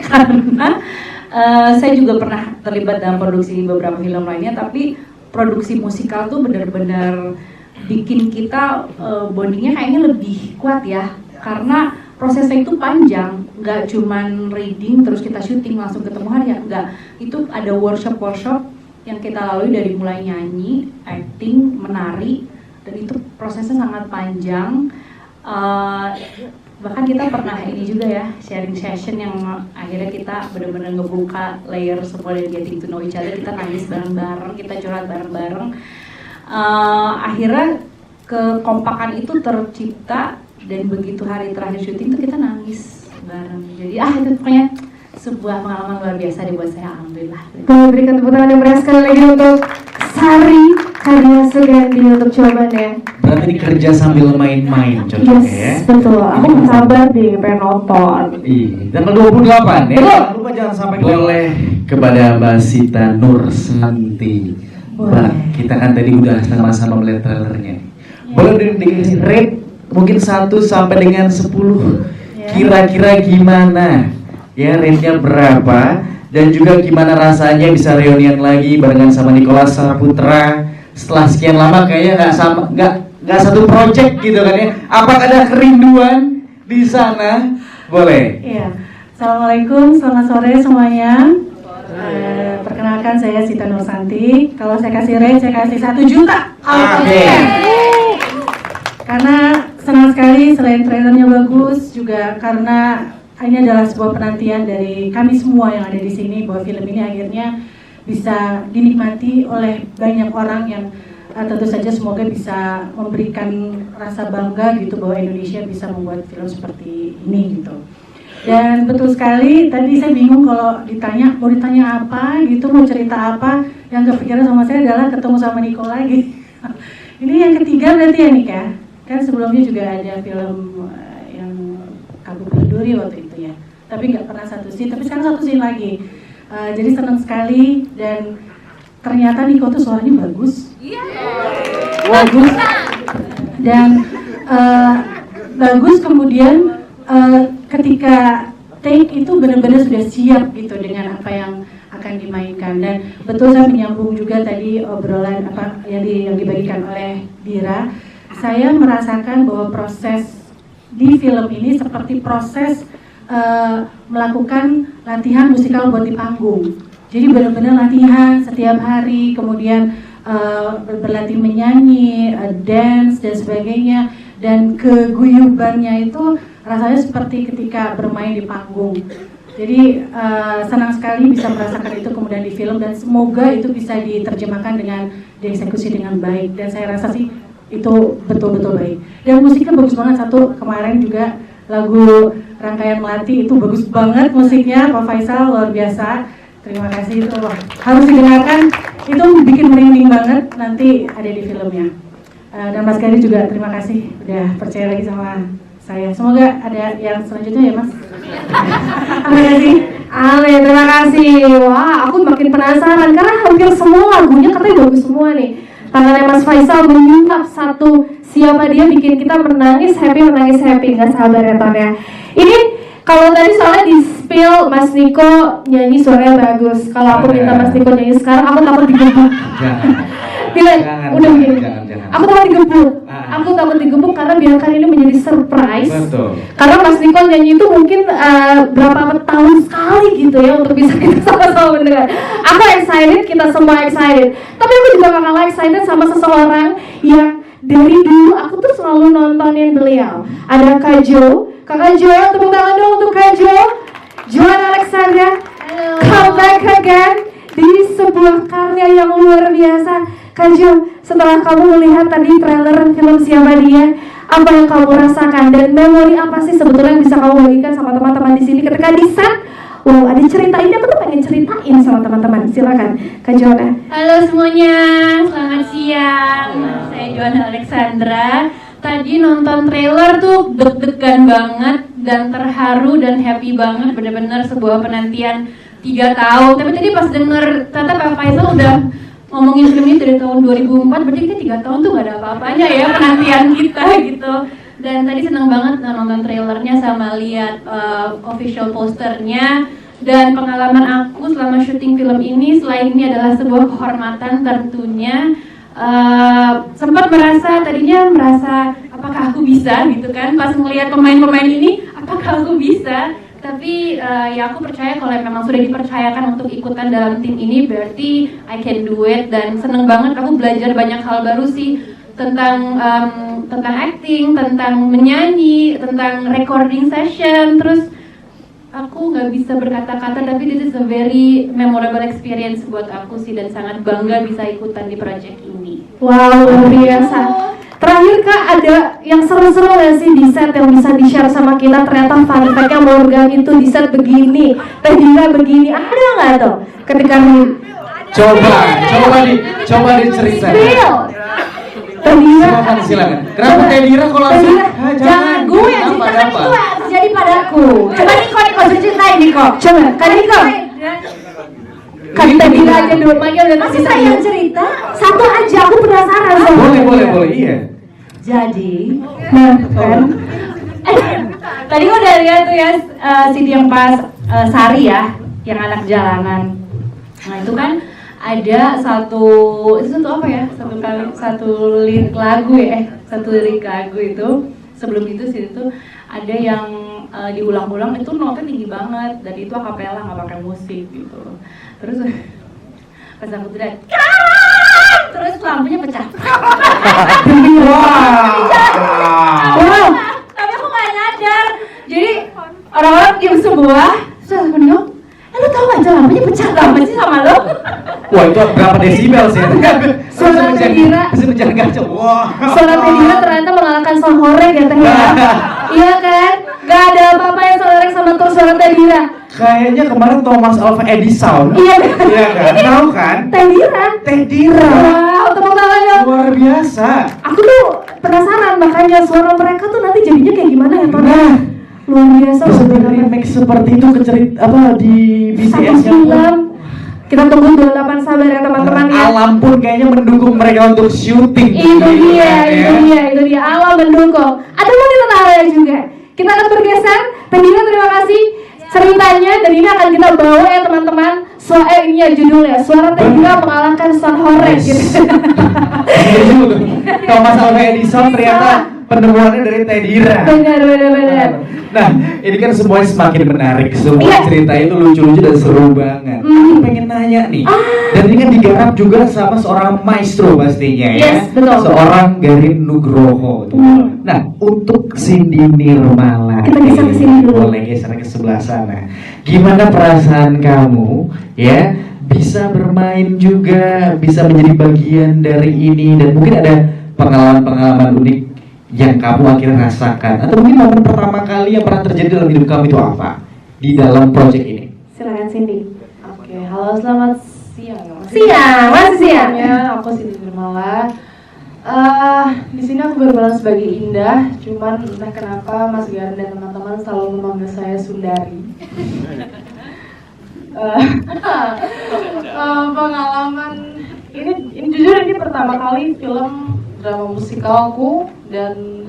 karena saya juga pernah terlibat dalam produksi beberapa film lainnya, tapi produksi musikal tuh benar-benar bikin kita bondingnya kayaknya lebih kuat ya, karena prosesnya itu panjang, nggak cuman reading terus kita syuting langsung ketemu hari ya, nggak. Itu ada workshop yang kita lalui dari mulai nyanyi, acting, menari, dan itu prosesnya sangat panjang. Bahkan kita pernah ini juga ya, sharing session yang akhirnya kita benar-benar ngebuka layer semua dari getting to know each other. Kita nangis bareng-bareng, kita curhat bareng-bareng. Akhirnya kekompakan itu tercipta, dan begitu hari terakhir syuting tuh kita nangis bareng. Jadi itu pokoknya sebuah pengalaman luar biasa buat saya, alhamdulillah. Boleh berikan tepuk tangan yang meriah sekali lagi untuk Sari karya Sugandi untuk jawabannya. Berarti ini kerja sambil main-main cocok ya. Yes, betul. Aku nggak sabar deh pengen nonton. Iya, tanggal 28 ya. Jangan lupa jangan sampai boleh kepada Mbak Sita Nursanti. Mbak, kita kan tadi udah sama-sama melihat trailernya. Boleh dikasih rate mungkin 1 sampai dengan 10. Kira-kira gimana? Ya, rate-nya berapa? Dan juga gimana rasanya bisa reunian lagi barengan sama Nicholas Saputra setelah sekian lama kayaknya nggak satu project gitu kan ya? Apakah ada kerinduan di sana? Boleh. Iya. Assalamualaikum, selamat sore semuanya. Perkenalkan saya Sita Nursanti. Kalau saya kasih rate, saya kasih 1 juta. Oke. Karena senang sekali selain trailernya bagus juga karena ini adalah sebuah penantian dari kami semua yang ada di sini bahwa film ini akhirnya bisa dinikmati oleh banyak orang yang tentu saja semoga bisa memberikan rasa bangga gitu bahwa Indonesia bisa membuat film seperti ini gitu. Dan betul sekali tadi saya bingung kalau mau ditanya apa gitu, mau cerita apa, yang kepikiran sama saya adalah ketemu sama Niko lagi. Ini yang ketiga berarti ya Nik ya? Kan sebelumnya juga ada film yang Kabut Berduri waktu itu ya, tapi nggak pernah satu scene, tapi sekarang satu scene lagi. Jadi senang sekali dan ternyata Niko tuh suaranya bagus, bagus dan bagus. Kemudian ketika take itu benar-benar sudah siap gitu dengan apa yang akan dimainkan. Dan betul saya menyambung juga tadi obrolan apa yang dibagikan oleh Dira. Saya merasakan bahwa proses di film ini seperti proses melakukan latihan musikal buat di panggung. Jadi benar-benar latihan setiap hari, kemudian berlatih menyanyi, dance dan sebagainya. Dan keguyubannya itu rasanya seperti ketika bermain di panggung. Jadi senang sekali bisa merasakan itu kemudian di film dan semoga itu bisa diterjemahkan dengan dieksekusi dengan baik. Dan saya rasa sih itu betul-betul baik. Dan musiknya bagus banget. Satu kemarin juga lagu Rangkaian Melati itu bagus banget musiknya, Pak Faisal luar biasa. Terima kasih, itu harus didengarkan. Itu bikin merinding banget nanti ada di filmnya. Dan Mas Gari juga terima kasih udah percaya lagi sama saya. Semoga ada yang selanjutnya ya Mas. Terima kasih. Amin, terima kasih. Wah, aku makin penasaran karena hampir semua lagunya katanya bagus semua nih. Tangannya Mas Faisal menyingkap satu siapa dia bikin kita menangis happy, nggak sabar ya Ton ya. Ini kalau tadi soalnya di spill Mas Niko nyanyi suaranya bagus. Kalau aku minta Mas Niko nyanyi sekarang, aku takut digebuk. Udah begini. Aku takut digebuk. Aku takut digebuk karena biarkan ini menjadi surprise. Betul. Karena Mas Niko nyanyi itu mungkin berapa tahun sekali gitu ya untuk bisa kita sama-sama mendengar. Aku excited, kita semua excited. Tapi aku juga gak kalah excited sama seseorang yang dari dulu aku tuh selalu nontonin beliau. Ada Kak Jo. Kakak Jo, tepuk tangan dong untuk Kak Jo. Joan Alexandra, come back again di sebuah karya yang luar biasa. Kak Jo, setelah kamu melihat tadi trailer film Siapa Dia, apa yang kamu rasakan dan memori apa sih sebetulnya yang bisa kamu bagikan sama teman-teman di sini ketika di set? Wow, ada cerita ini aku tuh pengen ceritain sama teman-teman. Silakan, Kak Joanna. Halo semuanya, selamat siang. Saya Joanna Alexandra. Tadi nonton trailer tuh deg-degan banget dan terharu dan happy banget. Bener-bener sebuah penantian 3 tahun. Tapi tadi pas denger ternyata Pak Faisal udah ngomongin film ini dari tahun 2004, berarti kita 3 tahun tuh gak ada apa-apanya ya penantian kita gitu. Dan tadi senang banget nonton trailernya sama lihat official posternya. Dan pengalaman aku selama syuting film ini, selain ini adalah sebuah kehormatan tentunya, sempat tadinya merasa apakah aku bisa gitu kan, pas melihat pemain-pemain ini apakah aku bisa. Tapi ya aku percaya kalau memang sudah dipercayakan untuk ikutan dalam tim ini berarti I can do it. Dan seneng banget aku belajar banyak hal baru sih tentang acting, tentang menyanyi, tentang recording session. Terus aku nggak bisa berkata-kata tapi this is a very memorable experience buat aku sih dan sangat bangga bisa ikutan di project ini. Wow, luar biasa. Terakhir Kak, ada yang seru-seru nggak sih di set yang bisa di-share sama kita? Ternyata fun fact-nya Morgan itu di set begini, Teh Dira begini, ada nggak tuh? Ketika Coba diceritakan. Real. Tedira. Silakan. Kenapa Tedira kok langsung? Jangan gue yang ceritakan itu terjadi padaku. Coba Niko ceritain Niko. Coba, Kak Niko. Kak Tedira aja dulu, manggil dan Masih saya yang cerita. Satu aja, aku penasaran. Boleh, iya. Jadi, Nah, kan. tadi kau udah lihat tuh ya CD yang pas Sari ya, yang anak jalanan. Nah itu kan ada satu apa ya? Satu lirik lagu itu. Sebelum itu sih itu ada yang diulang-ulang itu notnya tinggi banget dan itu akapela nggak pakai musik gitu. Terus pas aku teriak, terus lampunya pecah. Wow. Tapi aku nggak nyadar. Jadi orang-orang diam semua. Terus aku nengok, lu tau aja lampunya pecah apa sih sama lo? Wah, itu berapa desibel sih? Suara Tedira. Bisa menjaga kaca. Wah. Suara Tedira ternyata mengalahkan Son Horeg ya Teh ya. Iya kan? Gak ada apa-apa yang selek sama suara Tedira. Kayaknya kemarin Thomas Alva Edison. Iya kan? Tahu kan? Tedira. Wow, tepuk tangan dong. Luar biasa. Aku tuh penasaran makanya suara mereka tuh nanti jadinya kayak gimana ya Ton? Luar biasa. Bisa di-remake seperti itu ke cerita di BTS film. Kita tunggu 28 sabar ya teman-teman ya. Alam pun kayaknya mendukung mereka untuk syuting. Itu dia. Alam mendukung. Ada wanita Tahaya juga. Kita akan bergeser. Tedira, terima kasih ceritanya dan ini akan kita bawa ya teman-teman. Ini ya judulnya Suara Tedira mengalahkan Son Horeg gitu. Thomas Alva Edison ternyata penemuannya dari Tedira. Benar. Nah, ini kan semuanya semakin menarik. Semua cerita itu lucu-lucu dan seru banget. Aku pengen nanya nih. Dan ini kan digarap juga sama seorang maestro pastinya ya. Yes, betul. Seorang Garin Nugroho. Nah, untuk Cindy Nirmala. Kita geser ke sini dulu. Boleh geser ke sebelah sana. Gimana perasaan kamu ya? Bisa bermain juga, bisa menjadi bagian dari ini dan mungkin ada pengalaman-pengalaman unik yang kamu akhirnya rasakan atau mungkin momen pertama kali yang pernah terjadi dalam hidup kamu itu apa di dalam proyek ini? Silakan Cindy. Oke, halo selamat siang. Masih siang. Aku Cindy Nirmala. Di sini aku berperan sebagai Indah, cuman entah kenapa Mas Garin dan teman-teman selalu memanggil saya Sundari. Pengalaman ini jujur ini pertama kali film drama musikalku dan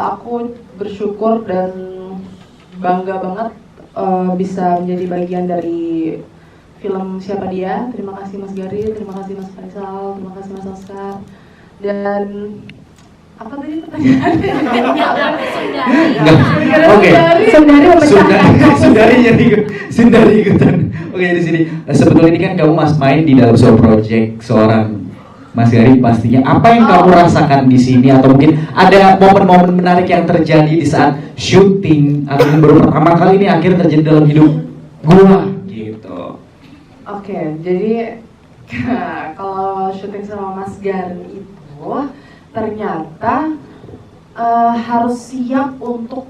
aku bersyukur dan bangga banget bisa menjadi bagian dari film Siapa Dia. Terima kasih Mas Gari, terima kasih Mas Faisal, terima kasih Mas Oscar dan apa tadi pertanyaannya? Oke. Sundari ikutan. Oke, di sini sebetulnya ini kan kamu main di dalam sebuah project seorang Mas Gari pastinya. Apa yang kamu rasakan di sini atau mungkin ada momen-momen menarik yang terjadi di saat syuting atau baru pertama kali ini akhirnya terjadi dalam hidup gua gitu. Oke, jadi kalau syuting sama Mas Garin itu ternyata harus siap untuk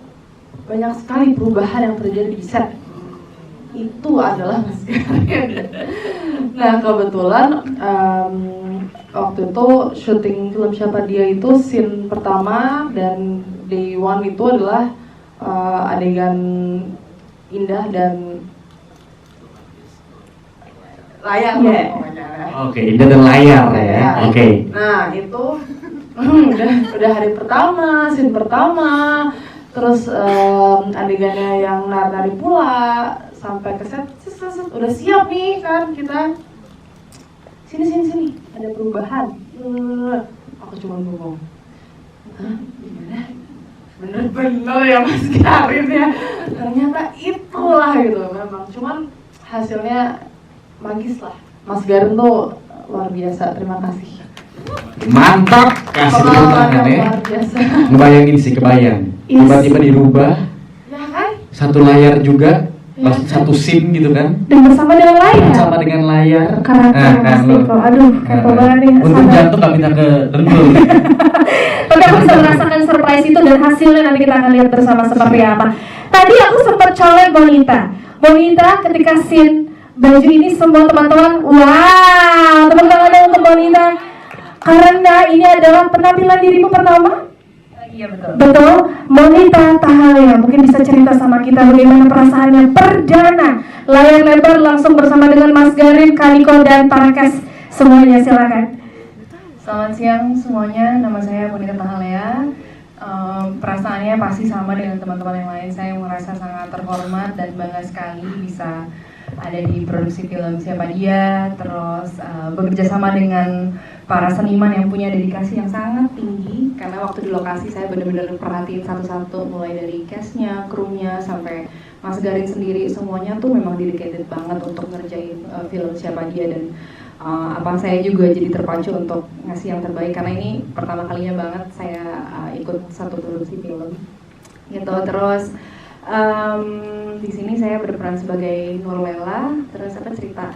banyak sekali perubahan yang terjadi di set. Itu adalah Mas Garin. Nah kebetulan waktu itu syuting film Siapa Dia itu scene pertama dan day one itu adalah adegan Indah dan layar. Oke, Indah dan layar ya. Oke. Nah itu udah hari pertama, scene pertama, terus adegannya yang nari-nari pula sampai ke set, udah siap nih kan kita. Sini ada perubahan. Aku cuma ngomong, gimana? Bener-bener ya Mas Garin ya. Ternyata itulah gitu memang. Cuman hasilnya magis lah. Mas Garin tuh luar biasa. Terima kasih. Mantap, kasih tepuk tangan ya. Ngebayangin sih, kebayang. Tiba-tiba dirubah. Ya kan? Satu layar juga. Satu scene gitu kan? Dan bersama dengan layar. Bersama dengan layar. Karakter Mas Niko. Aduh, kepo banget nih. Untung jantung gak minta ke dengkul. Tapi aku bisa merasakan surprise itu dan hasilnya nanti kita akan lihat bersama seperti apa. Tadi aku sempat colek Bonita ketika scene baju ini semua teman-teman. Wow, tepuk tangan dong untuk Monita. Karena ini adalah penampilan dirimu pertama. Iya betul. Betul, Monita Tahalea mungkin bisa cerita sama kita bagaimana perasaannya perdana layar lebar langsung bersama dengan Mas Garin, Kaniko dan Parkes semuanya, silakan. Selamat siang semuanya, nama saya Monita Tahalea. Perasaannya pasti sama dengan teman-teman yang lain. Saya merasa sangat terhormat dan bangga sekali bisa ada di produksi film Siapa Dia, terus bekerja sama dengan para seniman yang punya dedikasi yang sangat tinggi. Karena waktu di lokasi saya benar-benar perhatiin satu-satu, mulai dari cast-nya, krunya, sampai Mas Garin sendiri, semuanya tuh memang dedicated banget untuk ngerjain film Siapa Dia. Dan saya juga jadi terpacu untuk ngasih yang terbaik karena ini pertama kalinya banget saya ikut satu produksi film gitu. Terus di sini saya berperan sebagai Nurlela. Terus apa cerita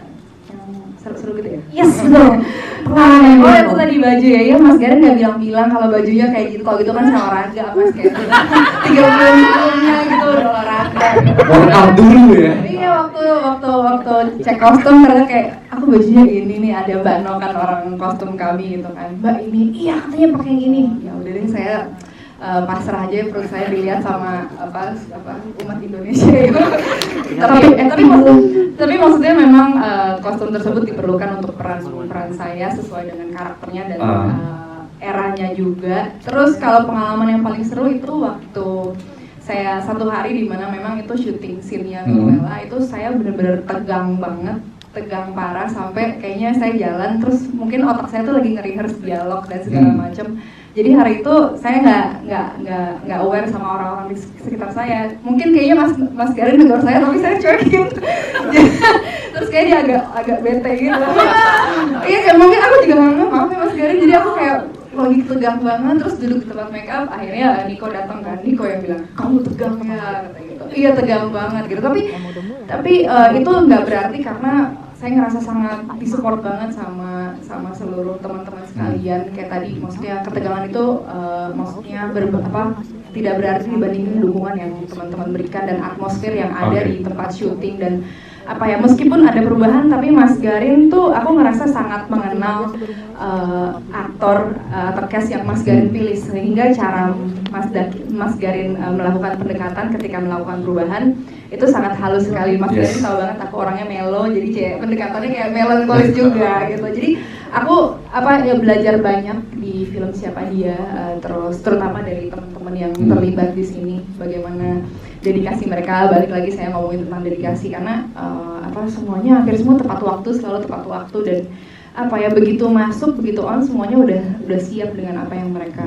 yang seru-seru gitu ya? Yes, betul. Pengalaman. Oh itu tadi baju ya, ya Mas Garin nggak bilang-bilang kalau bajunya kayak gitu. Kalau gitu kan sama olahraga Mas, kayak 3 bulan sebelumnya gitu udah olahraga. Workout dulu ya. Iya, waktu cek kostum ternyata kayak aku bajunya gini nih, ada Mbak No kan orang kostum kami gitu kan. Mbak ini, iya katanya pakai yang gini. Ya udah deh saya pasrah aja, perut saya dilihat sama umat Indonesia gitu. tapi maksudnya memang kostum tersebut diperlukan untuk peran saya sesuai dengan karakternya dan eranya juga. Terus kalau pengalaman yang paling seru itu waktu saya satu hari di mana memang itu syuting scene-nya Nurlela, itu saya benar-benar tegang banget, tegang parah sampai kayaknya saya jalan terus mungkin otak saya tuh lagi nge-rehearse dialog dan segala macam. Jadi hari itu saya nggak aware sama orang-orang di sekitar saya. Mungkin kayaknya Mas Garin negor saya tapi saya cuekin. Terus kayak dia agak bete gitu. Iya kayak mungkin aku juga nggak maaf ya Mas Garin. Jadi aku kayak lagi tegang banget, terus duduk di tempat make up. Akhirnya Niko datang kan, Niko yang bilang kamu tegang ya kata gitu. Iya tegang banget gitu. Tapi itu nggak berarti karena saya ngerasa sangat disupport banget sama seluruh teman-teman sekalian. Kayak tadi maksudnya ketegangan itu maksudnya tidak berarti dibandingin dukungan yang teman-teman berikan dan atmosfer yang ada di tempat syuting. Dan meskipun ada perubahan tapi Mas Garin tuh aku ngerasa sangat mengenal aktor atau cast yang Mas Garin pilih, sehingga cara Mas Garin melakukan pendekatan ketika melakukan perubahan itu sangat halus sekali. Mas Garin tahu banget aku orangnya melo, jadi kayak pendekatannya kayak melankolis juga gitu. Jadi aku belajar banyak di film Siapa Dia, terus terutama dari teman-teman yang terlibat di sini, bagaimana dedikasi mereka. Balik lagi saya ngomongin tentang dedikasi karena semuanya hampir semua tepat waktu, selalu tepat waktu, dan begitu masuk, begitu on, semuanya udah siap dengan apa yang mereka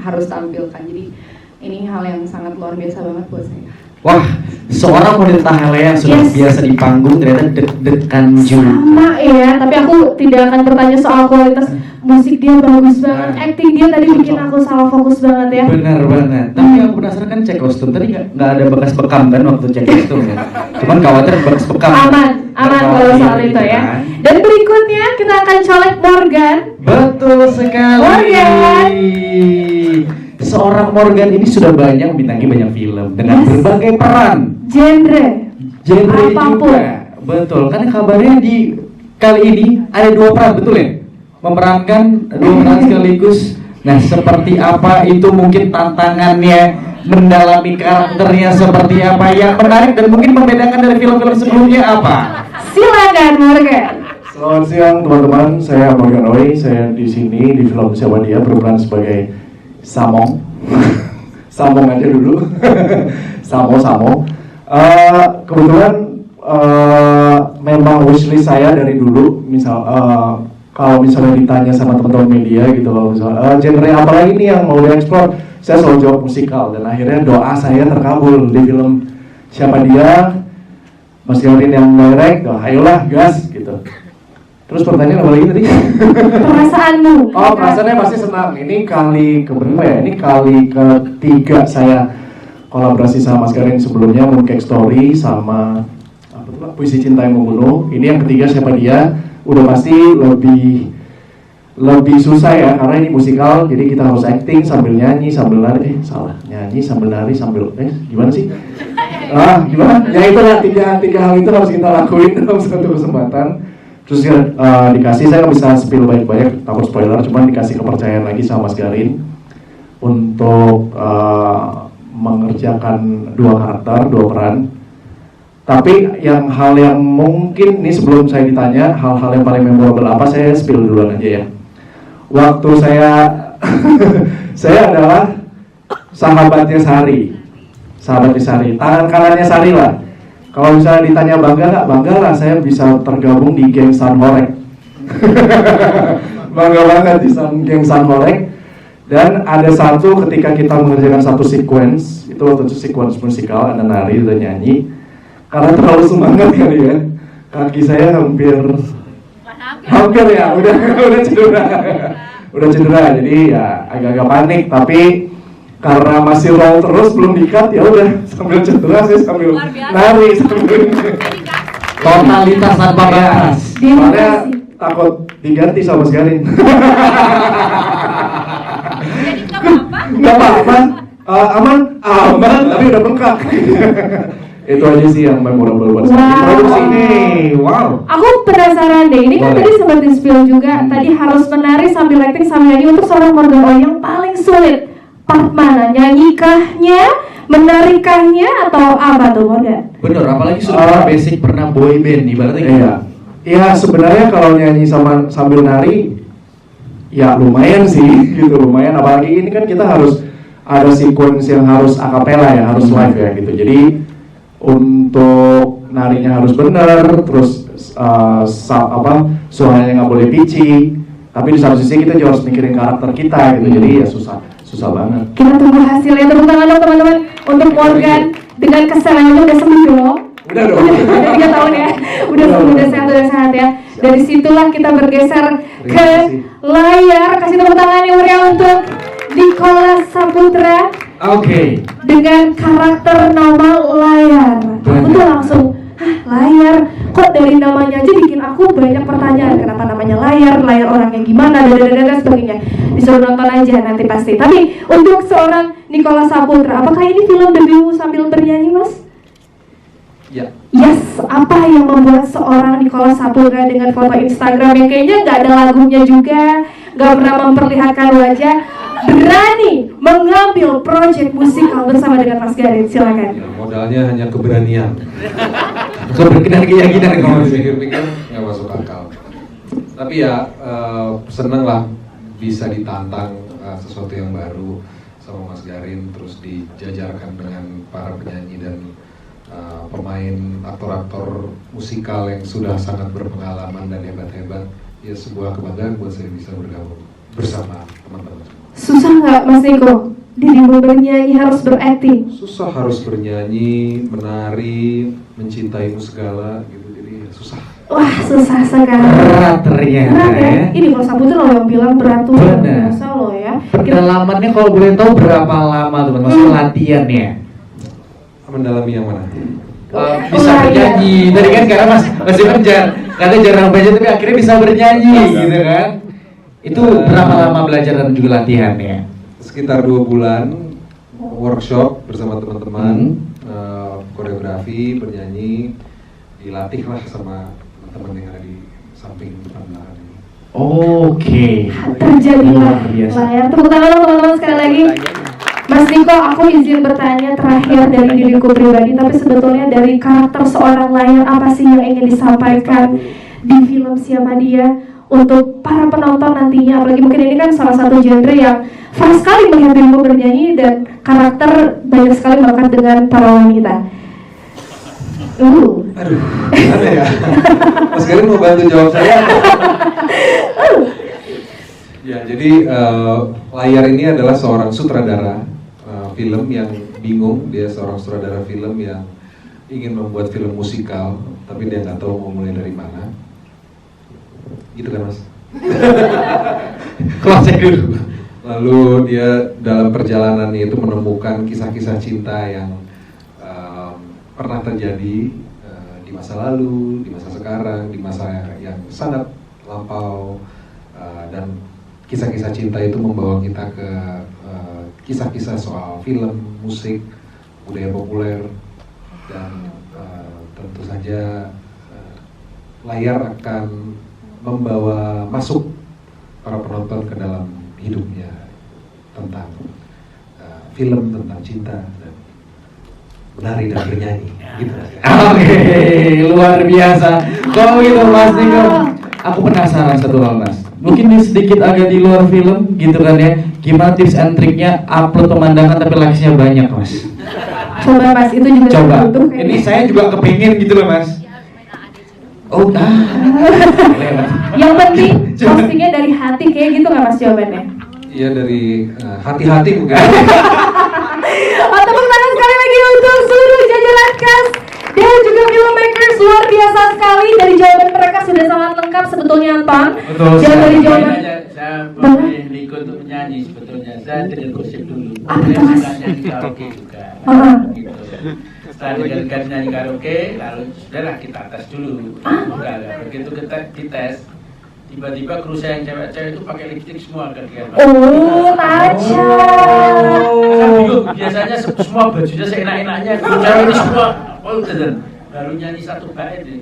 harus tampilkan. Jadi ini hal yang sangat luar biasa banget buat saya. Wah, seorang Monita Tahalea yang sudah biasa di panggung ternyata deg-degan juga. Sama ya, tapi aku tidak akan bertanya soal kualitas musik dia bagus banget, acting dia tadi bikin aku salah fokus banget ya. Benar banget. Tapi aku penasaran kan cek kostum tadi nggak ada bekas bekam kan waktu cek kostum ya. Cuman khawatir bekas bekam. Aman kalau soal itu ya. Dan berikutnya kita akan colek Morgan. Betul sekali. Morgan. Seorang Morgan ini sudah banyak membintangi banyak film dengan berbagai peran, genre apapun. juga. Betul, kan kabarnya di kali ini ada 2 peran, betul ya? Memerankan 2 peran sekaligus. Nah, seperti apa itu mungkin tantangannya, mendalami karakternya seperti apa yang menarik dan mungkin membedakan dari film-film sebelumnya apa? Silakan Morgan. Selamat siang teman-teman, saya Morgan Oey. Saya di sini di film Siapa Dia berperan sebagai Samong. Samong aja dulu. Samo. Kebetulan memang wishlist saya dari dulu. Kalau misalnya ditanya sama teman-teman media gitu, genre apa lagi nih yang mau dieksplor, saya selalu jawab musikal. Dan akhirnya doa saya terkabul di film Siapa Dia. Mas Garin yang direct, ayolah gas gitu. Terus pertanyaan apa lagi tadi? Perasaanmu. Oh, perasaannya pasti senang. Ini kali keberapa ya? Ini kali ketiga saya kolaborasi sama Mas Garin. Sebelumnya Mooncake Story sama Puisi Cinta yang Membunuh. Ini yang ketiga Siapa Dia. Udah pasti lebih susah ya, karena ini musikal. Jadi kita harus acting sambil nyanyi sambil nari. Nyanyi sambil nari sambil gimana sih? Gimana? Ya itulah tiga hal itu harus kita lakuin dalam satu kesempatan. Terus dikasih, saya nggak bisa spill banyak-banyak, takut spoiler, cuman dikasih kepercayaan lagi sama Mas Garin untuk mengerjakan 2 karakter, 2 peran. Tapi hal yang mungkin ini sebelum saya ditanya hal-hal yang paling memorable apa, saya spill duluan aja ya. Waktu saya saya adalah sahabatnya Sari, tangan kanannya Sari lah. Kalau misalnya ditanya bangga nggak, bangga lah saya bisa tergabung di geng San Horek. Bangga banget di geng San Horek. Dan ada satu ketika kita mengerjakan satu sequence, itu waktu itu sequence musikal, ada nari dan nyanyi. Karena terlalu semangat kali ya, kaki saya hampir ya, udah cedera, jadi ya agak-agak panik. Tapi karena masih roll terus belum di-cut, ya udah sambil cedera saya sambil nari totalitas tanpa batas. Soalnya takut diganti sama Mas Garin. Nggak apa-apa, aman, tapi udah bengkak. Itu aja sih yang memorable buat saya. Wow. Aku penasaran deh, ini kan tadi sempat di-spill juga, tadi harus menari sambil acting sambil nyanyi. Untuk seorang Morgan Oey yang paling sulit, part mana? Nyanyi-kahnya, menari-kahnya, atau apa tuh Morgan? Bener, apalagi sudah basic pernah boy band ibaratnya gitu. Iya, sebenarnya kalau nyanyi sambil nari, ya lumayan sih, gitu, lumayan. Apalagi ini kan kita harus ada sequence yang harus akapela ya, harus live ya gitu. Jadi untuk narinya harus benar, terus suaranya nggak boleh pitchy, tapi di satu sisi kita juga harus mikirin karakter kita gitu. Jadi ya susah banget. Kita tunggu hasilnya, tepuk tangan dong teman-teman untuk Morgan dengan kesenangannya. Udah sembuh dong? Udah dong. Udah 3 tahun ya, udah sembuh, udah sehat ya. Dari situlah kita bergeser ke layar. Kasih tepuk tangan yang meriah untuk Nicholas Saputra. Oke. Dengan karakter nama Layar. Aku tuh langsung, Layar? Kok dari namanya aja bikin aku banyak pertanyaan. Kenapa namanya Layar? Layar orangnya gimana? Dan sebagainya. Disuruh nonton aja nanti pasti. Tapi untuk seorang Nicholas Saputra, apakah ini film debut sambil bernyanyi, Mas? Ya. Yes, apa yang membuat seorang Nicholas Saputra dengan foto Instagram yang kayaknya nggak ada lagunya juga, nggak pernah memperlihatkan wajah, berani mengambil proyek musikal bersama dengan Mas Garin? Silakan. Ya, modalnya hanya keberanian. Keyakinan kalau dipikir-pikir nggak masuk akal. Tapi ya seneng lah bisa ditantang sesuatu yang baru sama Mas Garin, terus dijajarkan dengan para penyanyi dan pemain aktor-aktor musikal yang sudah sangat berpengalaman dan hebat-hebat. Ya sebuah kebanggaan buat saya bisa bergabung bersama teman-teman. Susah nggak Mas Niko? Dirimu bernyanyi harus berakting. Susah, harus bernyanyi, menari, mencintaimu segala gitu, jadi susah. Wah, susah sekali. Berat ternyata. Berat ya. Ini kalau Saputra loh yang bilang berat tuh biasa loh ya. Pendalamannya kalau boleh tahu berapa lama tuh maksudnya latihannya? Mendalami yang mana? Bisa bernyanyi. Tadi kan karena masih kerja, katanya jarang baca tapi akhirnya bisa bernyanyi gitu kan. Itu berapa lama belajar dan juga latihannya? Sekitar 2 bulan workshop bersama teman-teman, koreografi, bernyanyi, dilatih lah sama teman-teman yang ada di samping depan belakang ini. Oke. Terjadilah Layar. Tepuk tangan teman-teman sekali lagi. Mas Niko, aku izin bertanya terakhir dari diriku pribadi, tapi sebetulnya dari karakter seorang Layar, apa sih yang ingin disampaikan di film Siapa Dia untuk para penonton nantinya? Apalagi mungkin ini kan salah satu genre yang fast sekali melihat dirimu bernyanyi dan karakter banyak sekali melekat dengan para wanita. Aduh, gimana ya? Mas Garin mau bantu jawab saya? Ya, jadi Layar ini adalah seorang sutradara film yang bingung. Dia seorang sutradara film yang ingin membuat film musikal, tapi dia nggak tahu mau mulai dari mana. Gitu kan Mas? Close dulu. Lalu dia dalam perjalanannya itu menemukan kisah-kisah cinta yang pernah terjadi di masa lalu, di masa sekarang, di masa yang sangat lampau, dan kisah-kisah cinta itu membawa kita ke kisah-kisah soal film, musik, budaya populer, dan tentu saja layar akan membawa masuk para penonton ke dalam hidupnya tentang film tentang cinta dan menari dan bernyanyi gitu. Oke, luar biasa. Kok gitu Mas Niko? Aku penasaran satu hal Mas. Mungkin sedikit agak di luar film gitu kan ya. Gimana tips and triknya upload pemandangan tapi likes-nya banyak Mas? Coba Mas, itu juga Coba. butuh. Ini saya juga kepingin gitu loh Mas. Oh, Yang penting postingnya dari hati kayak gitu nggak Mas jawabannya? Iya dari hati-hati mungkin. Tepuk tangan sekali lagi untuk seluruh jajaran cast dan juga filmmakers, luar biasa sekali. Dari jawaban mereka sudah sangat lengkap sebetulnya Bang. Dan dari jawaban saya boleh Niko untuk menyanyi sebetulnya. Saya tidak gosip dulu. Saya suka nyanyi karaoke juga. Gitu. Setelah dengarkan nyanyi karaoke, lalu sudahlah kita tes dulu. Enggak, begitu kita dites, tiba-tiba kru saya yang cewek-cewek itu pakai lipstick semua kan dia. Oh, tajam. Saya bingung, biasanya semua bajunya seenak-enaknya, kru cewek ini semua. Oh, dan baru nyanyi satu bait nih.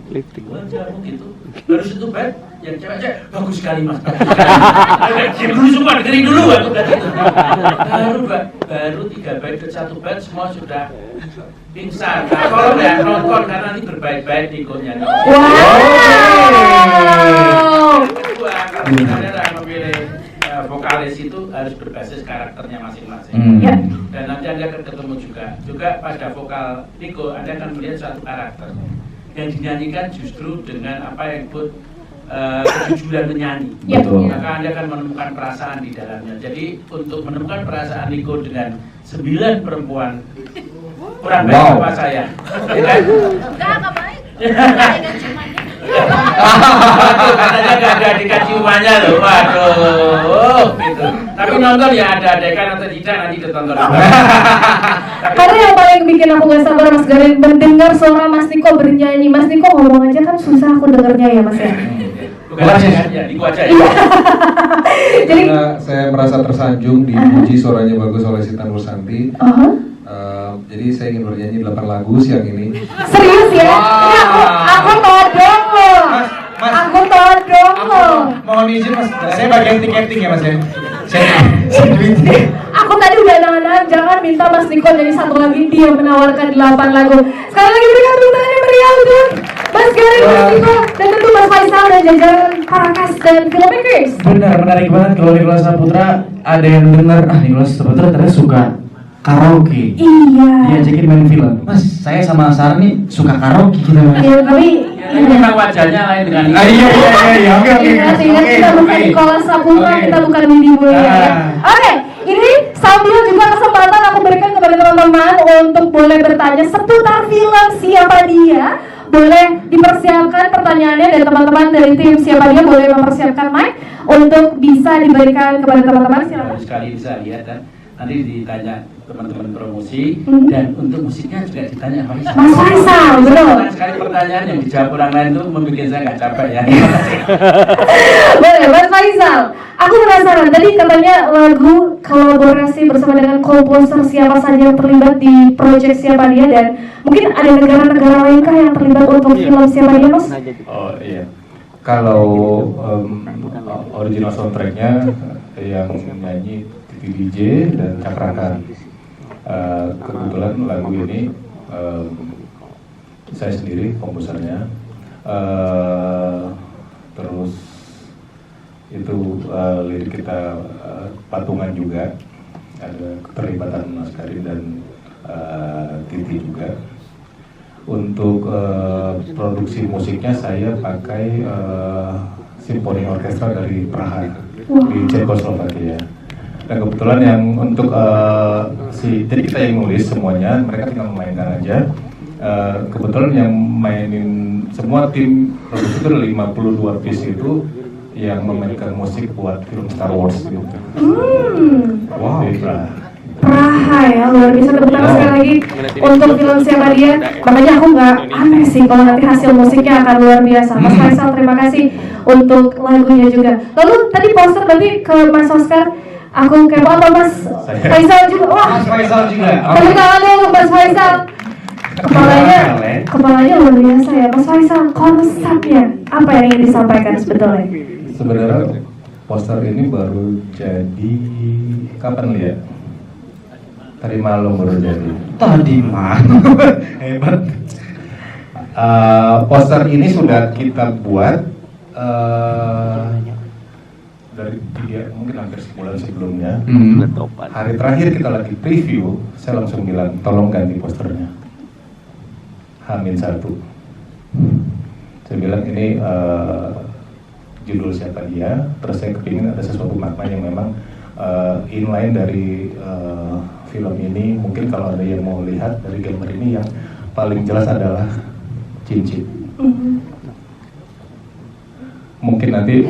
Wajahmu gitu. Baru satu bait yang cewek-cewek bagus sekali Mas. Diam dulu semua, dengerin dulu aku udah gitu. Baru 3 bait ke 1 bait semua sudah pingsan. Nah, tolong ya nonton karena nanti berbait-bait Niko nyanyi. Kedua, kalau saudara memilih vokalis itu harus berbasis karakternya masing-masing. Dan nanti Anda akan ketemu juga pada vokal Niko Anda akan melihat suatu karakter yang dinyanyikan justru dengan apa yang disebut kejujuran menyanyi. Maka Anda akan menemukan perasaan di dalamnya. Jadi untuk menemukan perasaan Niko dengan 9 perempuan kurang baik apa saya? Enggak baik. Katanya gak ada adegan ciumannya loh, waduh gitu. Tapi nonton ya ada adegan atau tidak nanti ditonton. Karena yang paling bikin aku gak sabar Mas Garin mendengar suara Mas Niko bernyanyi. Mas Niko ngomong aja kan susah aku dengernya ya Mas ya. Bukan ya, Niko aja ya. Jadi saya merasa tersanjung dipuji suaranya bagus oleh Sita Nursanti. Jadi saya ingin bernyanyi 8 lagu siang ini. Serius ya? Ini aku todong loh. Aku todong loh. Mohon izin Mas, saya bagian tiketing ya Mas ya. Aku tadi udah nahan-nahan jangan minta Mas Niko jadi satu lagi dia menawarkan 8 lagu. Sekali lagi berikan tepuk tangan yang meriah untuk Mas Garin, Mas Niko, dan tentu Mas Faisal dan jajaran para cast dan filmmakers. Benar, menarik banget kalau Nicholas Saputra ada yang dengar Nicholas Saputra ternyata suka karaoke. Iya. Diajakin main film. Mas, saya sama Sarah nih suka karaoke gitu Mas. Iya, tapi memang wajahnya lain dengan ini. Iya. Oke. Kita bukan Nicholas Saputra, kita bukan Windy Mulia. Oke, ini sambil juga kesempatan aku berikan kepada teman-teman untuk boleh bertanya seputar film Siapa Dia. Boleh dipersiapkan pertanyaannya dan teman-teman dari tim Siapa Dia boleh mempersiapkan mic untuk bisa diberikan kepada teman-teman. Silakan. Sekali bisa lihat dan nanti ditanya teman-teman promosi dan untuk musiknya juga ditanya Faisal. Mas Faisal, betul. Sekali pertanyaan yang dijawab orang lain itu membuat saya nggak capek ya. Boleh, Mas Faisal. Aku penasaran tadi katanya lagu kolaborasi bersama dengan komposer siapa saja yang terlibat di proyek Siapa Dia dan mungkin ada negara-negara lainkah yang terlibat untuk film Siapa Dia Mas? Oh iya. Kalau original soundtracknya yang nyanyi Titi DJ dan Cakrakan. Kebetulan lagu ini saya sendiri komposernya. Terus itu lirik kita patungan juga, ada keterlibatan Mas Garin dan Titi juga. Untuk produksi musiknya saya pakai Simfoni Orkestra dari Praha di Cekoslovakia. Dan kebetulan yang untuk jadi kita yang nulis semuanya, mereka tinggal memainkan aja. Kebetulan yang mainin semua tim produksi itu 52 piece itu yang memainkan musik buat film Star Wars gitu. Wow. Praha ya, luar biasa. Tepuk tangan sekali lagi untuk film Siapa Dia. Makanya aku nggak aneh sih kalau nanti hasil musiknya akan luar biasa. Mas Faisal, terima kasih untuk lagunya juga. Lalu tadi poster berarti ke Mas Oscar. Aku kepo atau Mas Faisal juga? Wah, Mas Faisal juga. tepuk tangan dulu untuk Mas Faisal. Kepalanya luar biasa ya, Mas Faisal. Konsepnya apa yang ingin disampaikan sebetulnya? Sebenarnya poster ini baru jadi kapan ya? Tadi malam baru jadi. Tadi malam. Hebat. Poster ini sudah kita buat dari mungkin hampir sebulan sebelumnya. Hari terakhir kita lagi preview, saya langsung bilang tolong ganti posternya. H-1. Saya bilang ini judul siapa dia, terus saya kepingin ada sesuatu makna yang memang inline dari film ini. Mungkin kalau ada yang mau lihat dari gambar ini, yang paling jelas adalah cincin. Mungkin nanti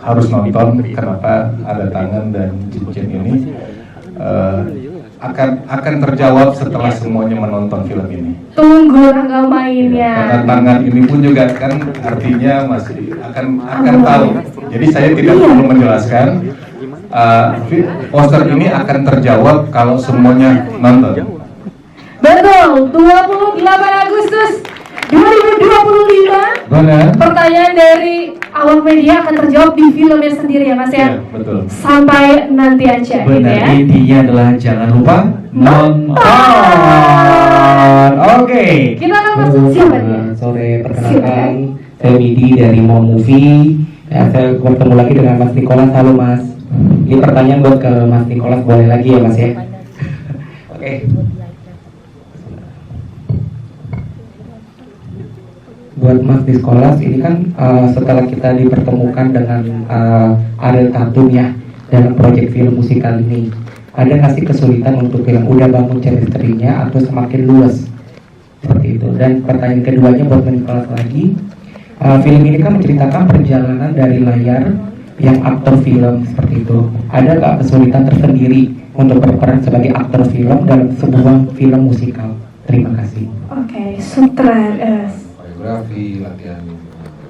harus nonton kenapa ada tangan dan cincin ini. Akan terjawab setelah semuanya menonton film ini. Tunggu tanggal mainnya. Karena tangan ini pun juga kan artinya masih akan tahu. Jadi saya tidak perlu menjelaskan. Poster ini akan terjawab kalau semuanya nonton. Betul, 28 Agustus 2025. Benar. Pertanyaan dari awak media akan terjawab di filmnya sendiri ya Mas ya. Betul. Sampai nanti aja. Benar, ya. intinya adalah jangan lupa nonton. Oke. Kita akan masuk siapa nih? Sore, perkenalkan saya Midi dari Mo Movie. Ya, saya bertemu lagi dengan Mas Nicholas. Halo Mas. Ini pertanyaan buat ke Mas Nicholas, boleh lagi ya Mas ya? Oke. Buat Mas Nicholas, ini kan setelah kita dipertemukan dengan Ariel Tatum ya dalam proyek film musikal ini, ada nggak sih kesulitan untuk yang udah bangun chemistry-nya atau semakin luas seperti itu? Dan pertanyaan keduanya buat Mas Nicholas lagi, film ini kan menceritakan perjalanan dari layar yang aktor film seperti itu. Ada nggak kesulitan tersendiri untuk berperan sebagai aktor film dalam sebuah film musikal? Terima kasih. Oke, sutradara. Koreografi, latihan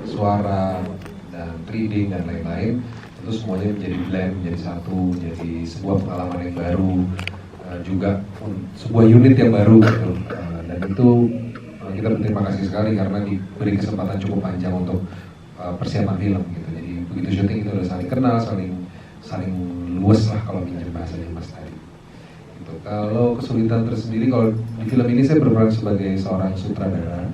suara, dan reading dan lain-lain, itu semuanya menjadi blend, menjadi satu, menjadi sebuah pengalaman yang baru, juga sebuah unit yang baru gitu. Dan itu kita berterima kasih sekali karena diberi kesempatan cukup panjang untuk persiapan film gitu. Jadi begitu syuting itu udah saling kenal, saling luas lah kalau pinjam bahasanya Mas tadi. Gitu. Kalau kesulitan tersendiri, kalau di film ini saya berperan sebagai seorang sutradara.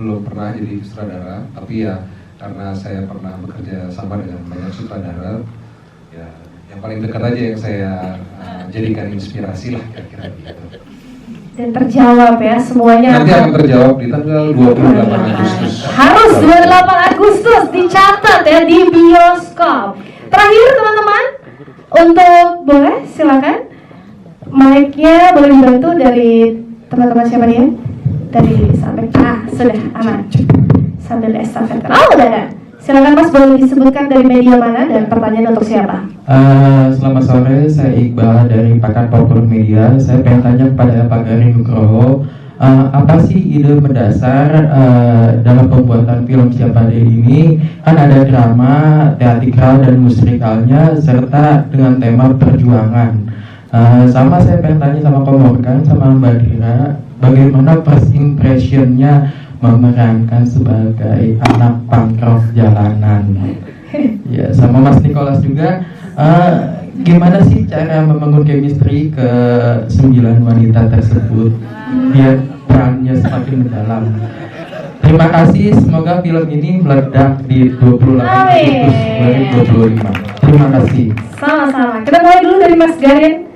Belum pernah jadi sutradara, tapi ya karena saya pernah bekerja sama dengan banyak sutradara, ya yang paling dekat aja yang saya jadikan inspirasi lah kira-kira gitu. Dan terjawab ya semuanya. Nanti akan terjawab di tanggal 28 Agustus. Harus 28 Agustus dicatat ya di bioskop. Terakhir teman-teman, untuk boleh silakan mic-nya boleh dibantu dari teman-teman siapa dia? Dari sampai sudah aman. Sambil estafet. Oh, udah ada. Silakan Mas, boleh disebutkan dari media mana dan pertanyaan untuk siapa? Selamat sore, saya Iqbal dari Pakar Populer Media. Saya pengen tanya kepada Pak Garin Nugroho, apa sih ide mendasar dalam pembuatan film Siapa Dia ini? Kan ada drama, teatrikal dan musikalnya serta dengan tema perjuangan. Sama saya pengen tanya sama Kom Morgan sama Mbak Dira, bagaimana first impressionnya memerankan sebagai anak punk rock jalanan? Ya, sama Mas Nicholas juga, gimana sih cara membangun chemistry ke 9 wanita tersebut biar perannya semakin mendalam? Terima kasih, semoga film ini meledak di 28 Agustus 2025. Terima kasih. Sama-sama. Kita mulai dulu dari Mas Garin.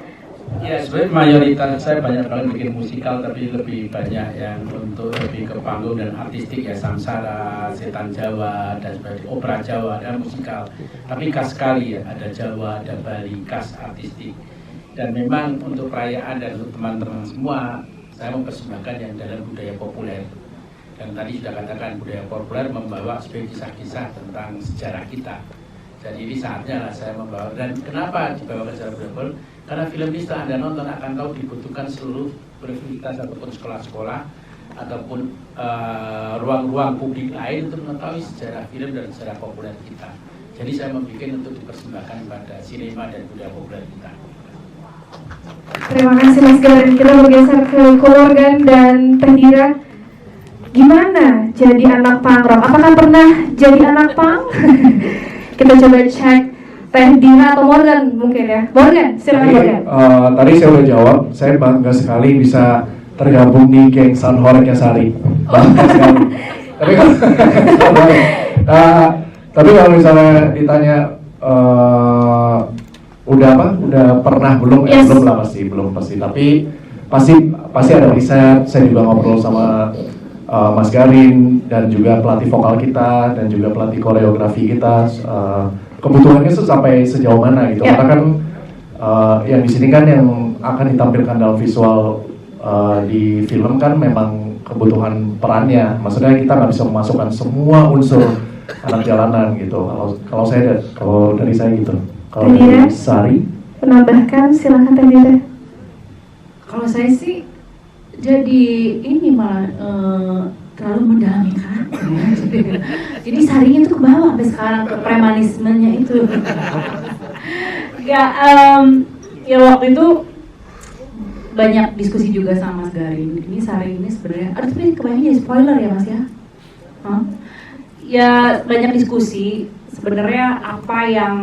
Ya, sebenarnya mayoritas saya banyak kali bikin musikal, tapi lebih banyak yang untuk lebih ke panggung dan artistik ya, Samsara, Setan Jawa, dan sebagainya, opera Jawa, dan musikal. Tapi khas sekali ya, ada Jawa, ada Bali, khas artistik. Dan memang untuk perayaan dan untuk teman-teman semua, saya mempersembahkan yang dalam budaya populer. Dan tadi sudah katakan budaya populer membawa sebagai kisah-kisah tentang sejarah kita. Jadi ini saatnya lah saya membawa. Dan kenapa dibawa ke sejarah budaya populer? Karena film ini setelah Anda nonton akan tahu dibutuhkan seluruh universitas ataupun sekolah-sekolah ataupun ruang-ruang publik lain untuk mengetahui sejarah film dan sejarah populer kita. Jadi saya membuat untuk dipersembahkan pada sinema dan budaya populer kita. Terima kasih Mas Garin. Kita bergeser ke keluarga dan Teh Dira. Gimana jadi anak punk rock? Apakah pernah jadi anak punk? Kita coba cek Teh Dira atau Morgan mungkin ya. Morgan, silakan Morgan. Tadi saya udah jawab, saya bangga sekali bisa tergabung di geng Sunhoreknya Sari. Bangga sekali. Tapi kalau misalnya ditanya udah pernah belum? Yes. Belum pasti. Tapi pasti ada riset. Saya juga ngobrol sama Mas Garin dan juga pelatih vokal kita dan juga pelatih koreografi kita. Kebutuhannya tuh sampai sejauh mana gitu? Yeah. Karena kan yang di sini kan yang akan ditampilkan dalam visual di film kan memang kebutuhan perannya. Maksudnya kita nggak bisa memasukkan semua unsur anak jalanan gitu. Kalau dari saya gitu. Kalau dari Sari menambahkan, silakan Teh Dira. Kalau saya sih jadi ini malah terlalu mendalami karakter ya. Jadi Sarinya tuh ke bawah sampai sekarang ke premanismenya itu. Ya waktu itu banyak diskusi juga sama Mas Garin. Ini Sari ini sebenarnya, tapi kebanyakan jadi spoiler ya Mas ya. Ya banyak diskusi sebenarnya apa yang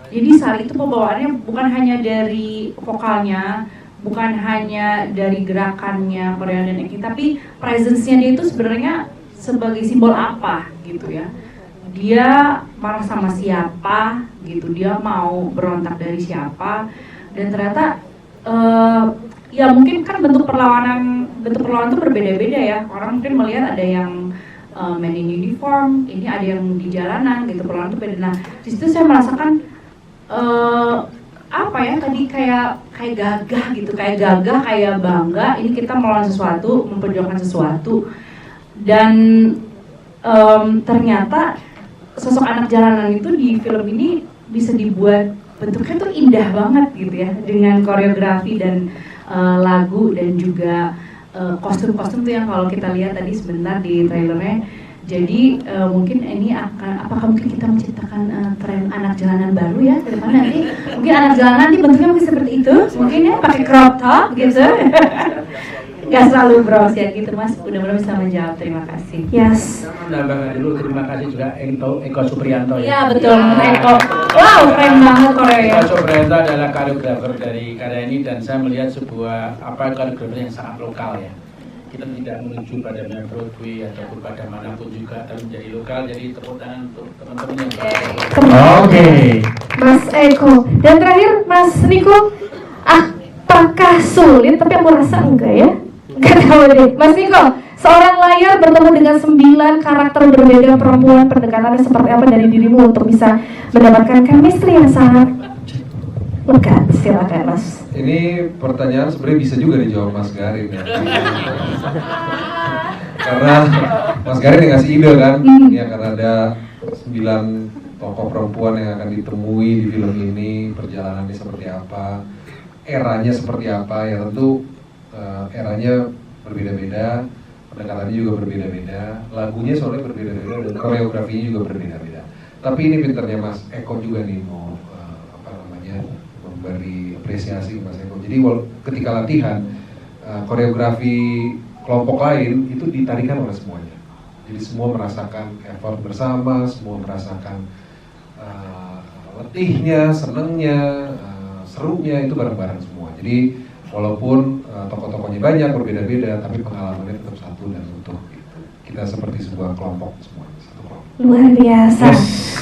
jadi Sari itu pembawaannya bukan hanya dari vokalnya, bukan hanya dari gerakannya Korea dan acting, tapi presence-nya dia itu sebenarnya sebagai simbol apa gitu ya. Dia marah sama siapa gitu, dia mau berontak dari siapa, dan ternyata ya mungkin kan bentuk perlawanan itu berbeda-beda ya. Orang mungkin melihat ada yang men in uniform, ini ada yang di jalanan gitu, perlawanan itu beda. Nah di situ saya merasakan apa ya tadi kayak gagah gitu, kayak bangga. Ini kita melawan sesuatu, memperjuangkan sesuatu, dan ternyata sosok anak jalanan itu di film ini bisa dibuat bentuknya tuh indah banget gitu ya, dengan koreografi dan lagu dan juga kostum-kostum tuh yang kalau kita lihat tadi sebentar di trailernya. Jadi mungkin ini apakah mungkin kita menciptakan tren anak jalanan baru ya ke depan nanti? Mungkin anak jalanan nanti bentuknya mungkin seperti itu, mungkin ya pakai crop top gitu. Gak selalu bros ya gitu Mas, mudah-mudahan bisa menjawab. Terima kasih. Yes. Menambahkan dulu, terima kasih juga Eko Supriyanto ya. Ya betul, Eko. Wow, keren banget Korea. Eko Supriyanto adalah koreografer dari karya ini, dan saya melihat sebuah koreografer yang sangat lokal ya. Kita tidak menuju pada Broadway ataupun pada manapun juga, tapi menjadi lokal. Jadi tepuk tangan untuk teman-teman yang Oke. Mas Eko. Dan terakhir Mas Niko, apakah sulit? Tapi aku rasa enggak ya. Enggak tahu deh. Mas Niko, seorang layar bertemu dengan 9 karakter berbeda perempuan, pendekatannya seperti apa dari dirimu untuk bisa mendapatkan chemistry yang sangat lekat? Silakan Mas. Ini pertanyaan sebenarnya bisa juga dijawab Mas Garin ya. Karena Mas Garin yang ngasih ide kan, ya karena ada 9 tokoh perempuan yang akan ditemui di film ini, perjalanannya seperti apa, eranya seperti apa, ya tentu eranya berbeda-beda, pendekatannya juga berbeda-beda, lagunya soalnya berbeda-beda, dan koreografinya juga berbeda-beda. Tapi ini pinternya Mas Eko juga nih mau memberi apresiasi ke Mas Eko. Jadi ketika latihan koreografi kelompok lain itu ditarikan oleh semuanya. Jadi semua merasakan effort bersama, semua merasakan letihnya, senengnya, serunya itu bareng-bareng semua. Jadi walaupun tokoh-tokohnya banyak berbeda-beda, tapi pengalamannya tetap satu dan utuh. Kita seperti sebuah kelompok semua. Luar biasa.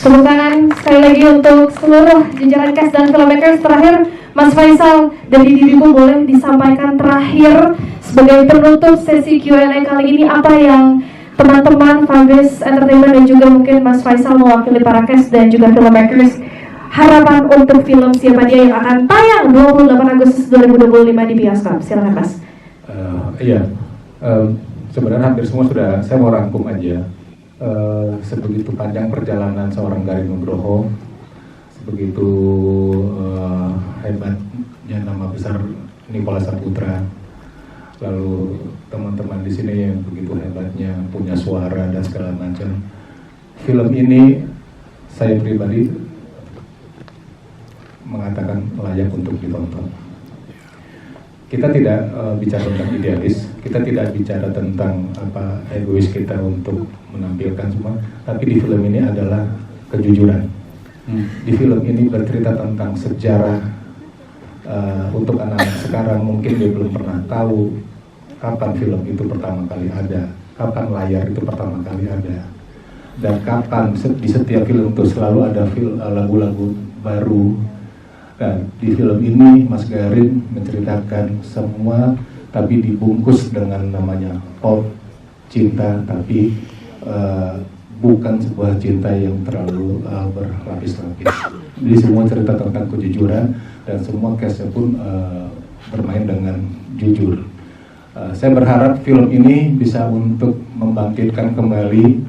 Tepuk tangan sekali lagi untuk seluruh jajaran cast dan filmmakers. Terakhir, Mas Faisal, dari dirimu boleh disampaikan terakhir sebagai penutup sesi Q&A kali ini, apa yang teman-teman Fabrice Entertainment dan juga mungkin Mas Faisal mewakili para cast dan juga filmmakers, harapan untuk film Siapa Dia yang akan tayang 28 Agustus 2025 di bioskop. Silakan Mas. Sebenarnya hampir semua sudah, saya mau rangkum aja. Sebegitu panjang perjalanan seorang Garin Nugroho, sebegitu hebatnya nama besar Nicholas Saputra, lalu teman-teman di sini yang begitu hebatnya punya suara dan segala macam. Film ini saya pribadi mengatakan layak untuk ditonton. Kita tidak bicara tentang idealis, kita tidak bicara tentang apa egois kita untuk menampilkan semua, tapi di film ini adalah kejujuran. Di film ini bercerita tentang sejarah. Untuk anak-anak sekarang mungkin dia belum pernah tahu kapan film itu pertama kali ada, kapan layar itu pertama kali ada, dan kapan di setiap film itu selalu ada lagu-lagu baru. Dan di film ini Mas Garin menceritakan semua, tapi dibungkus dengan namanya pop cinta, tapi bukan sebuah cinta yang terlalu berlapis-lapis. Jadi semua cerita tentang kejujuran dan semua cast-nya pun bermain dengan jujur. Saya berharap film ini bisa untuk membangkitkan kembali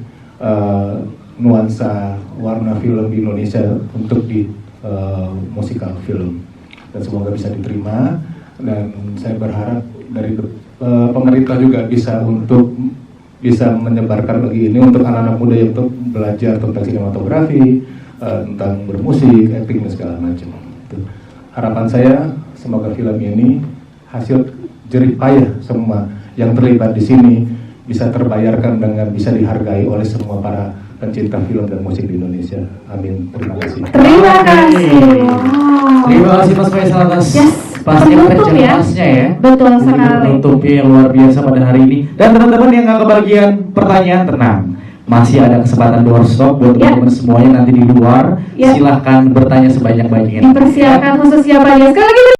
nuansa warna film di Indonesia untuk di musikal film, dan semoga bisa diterima. Dan saya berharap dari pemerintah juga bisa menyebarkan lagi ini untuk anak-anak muda yang untuk belajar tentang sinematografi, tentang bermusik, acting dan segala macam. Harapan saya semoga film ini hasil jerih payah semua yang terlibat di sini bisa terbayarkan dengan bisa dihargai oleh semua para pencinta film dan musik di Indonesia. Amin. Terima kasih. Terima kasih. Terima kasih Mas Faisal atas pastinya penjelasannya ya. Betul sekali. Penutupi yang luar biasa pada hari ini. Dan teman-teman yang nggak kebagian pertanyaan, tenang. Masih ada kesempatan doorstop buat teman-teman semuanya nanti di luar. Silahkan bertanya sebanyak-banyaknya. Dipersilakan khusus siapa aja. Sekali lagi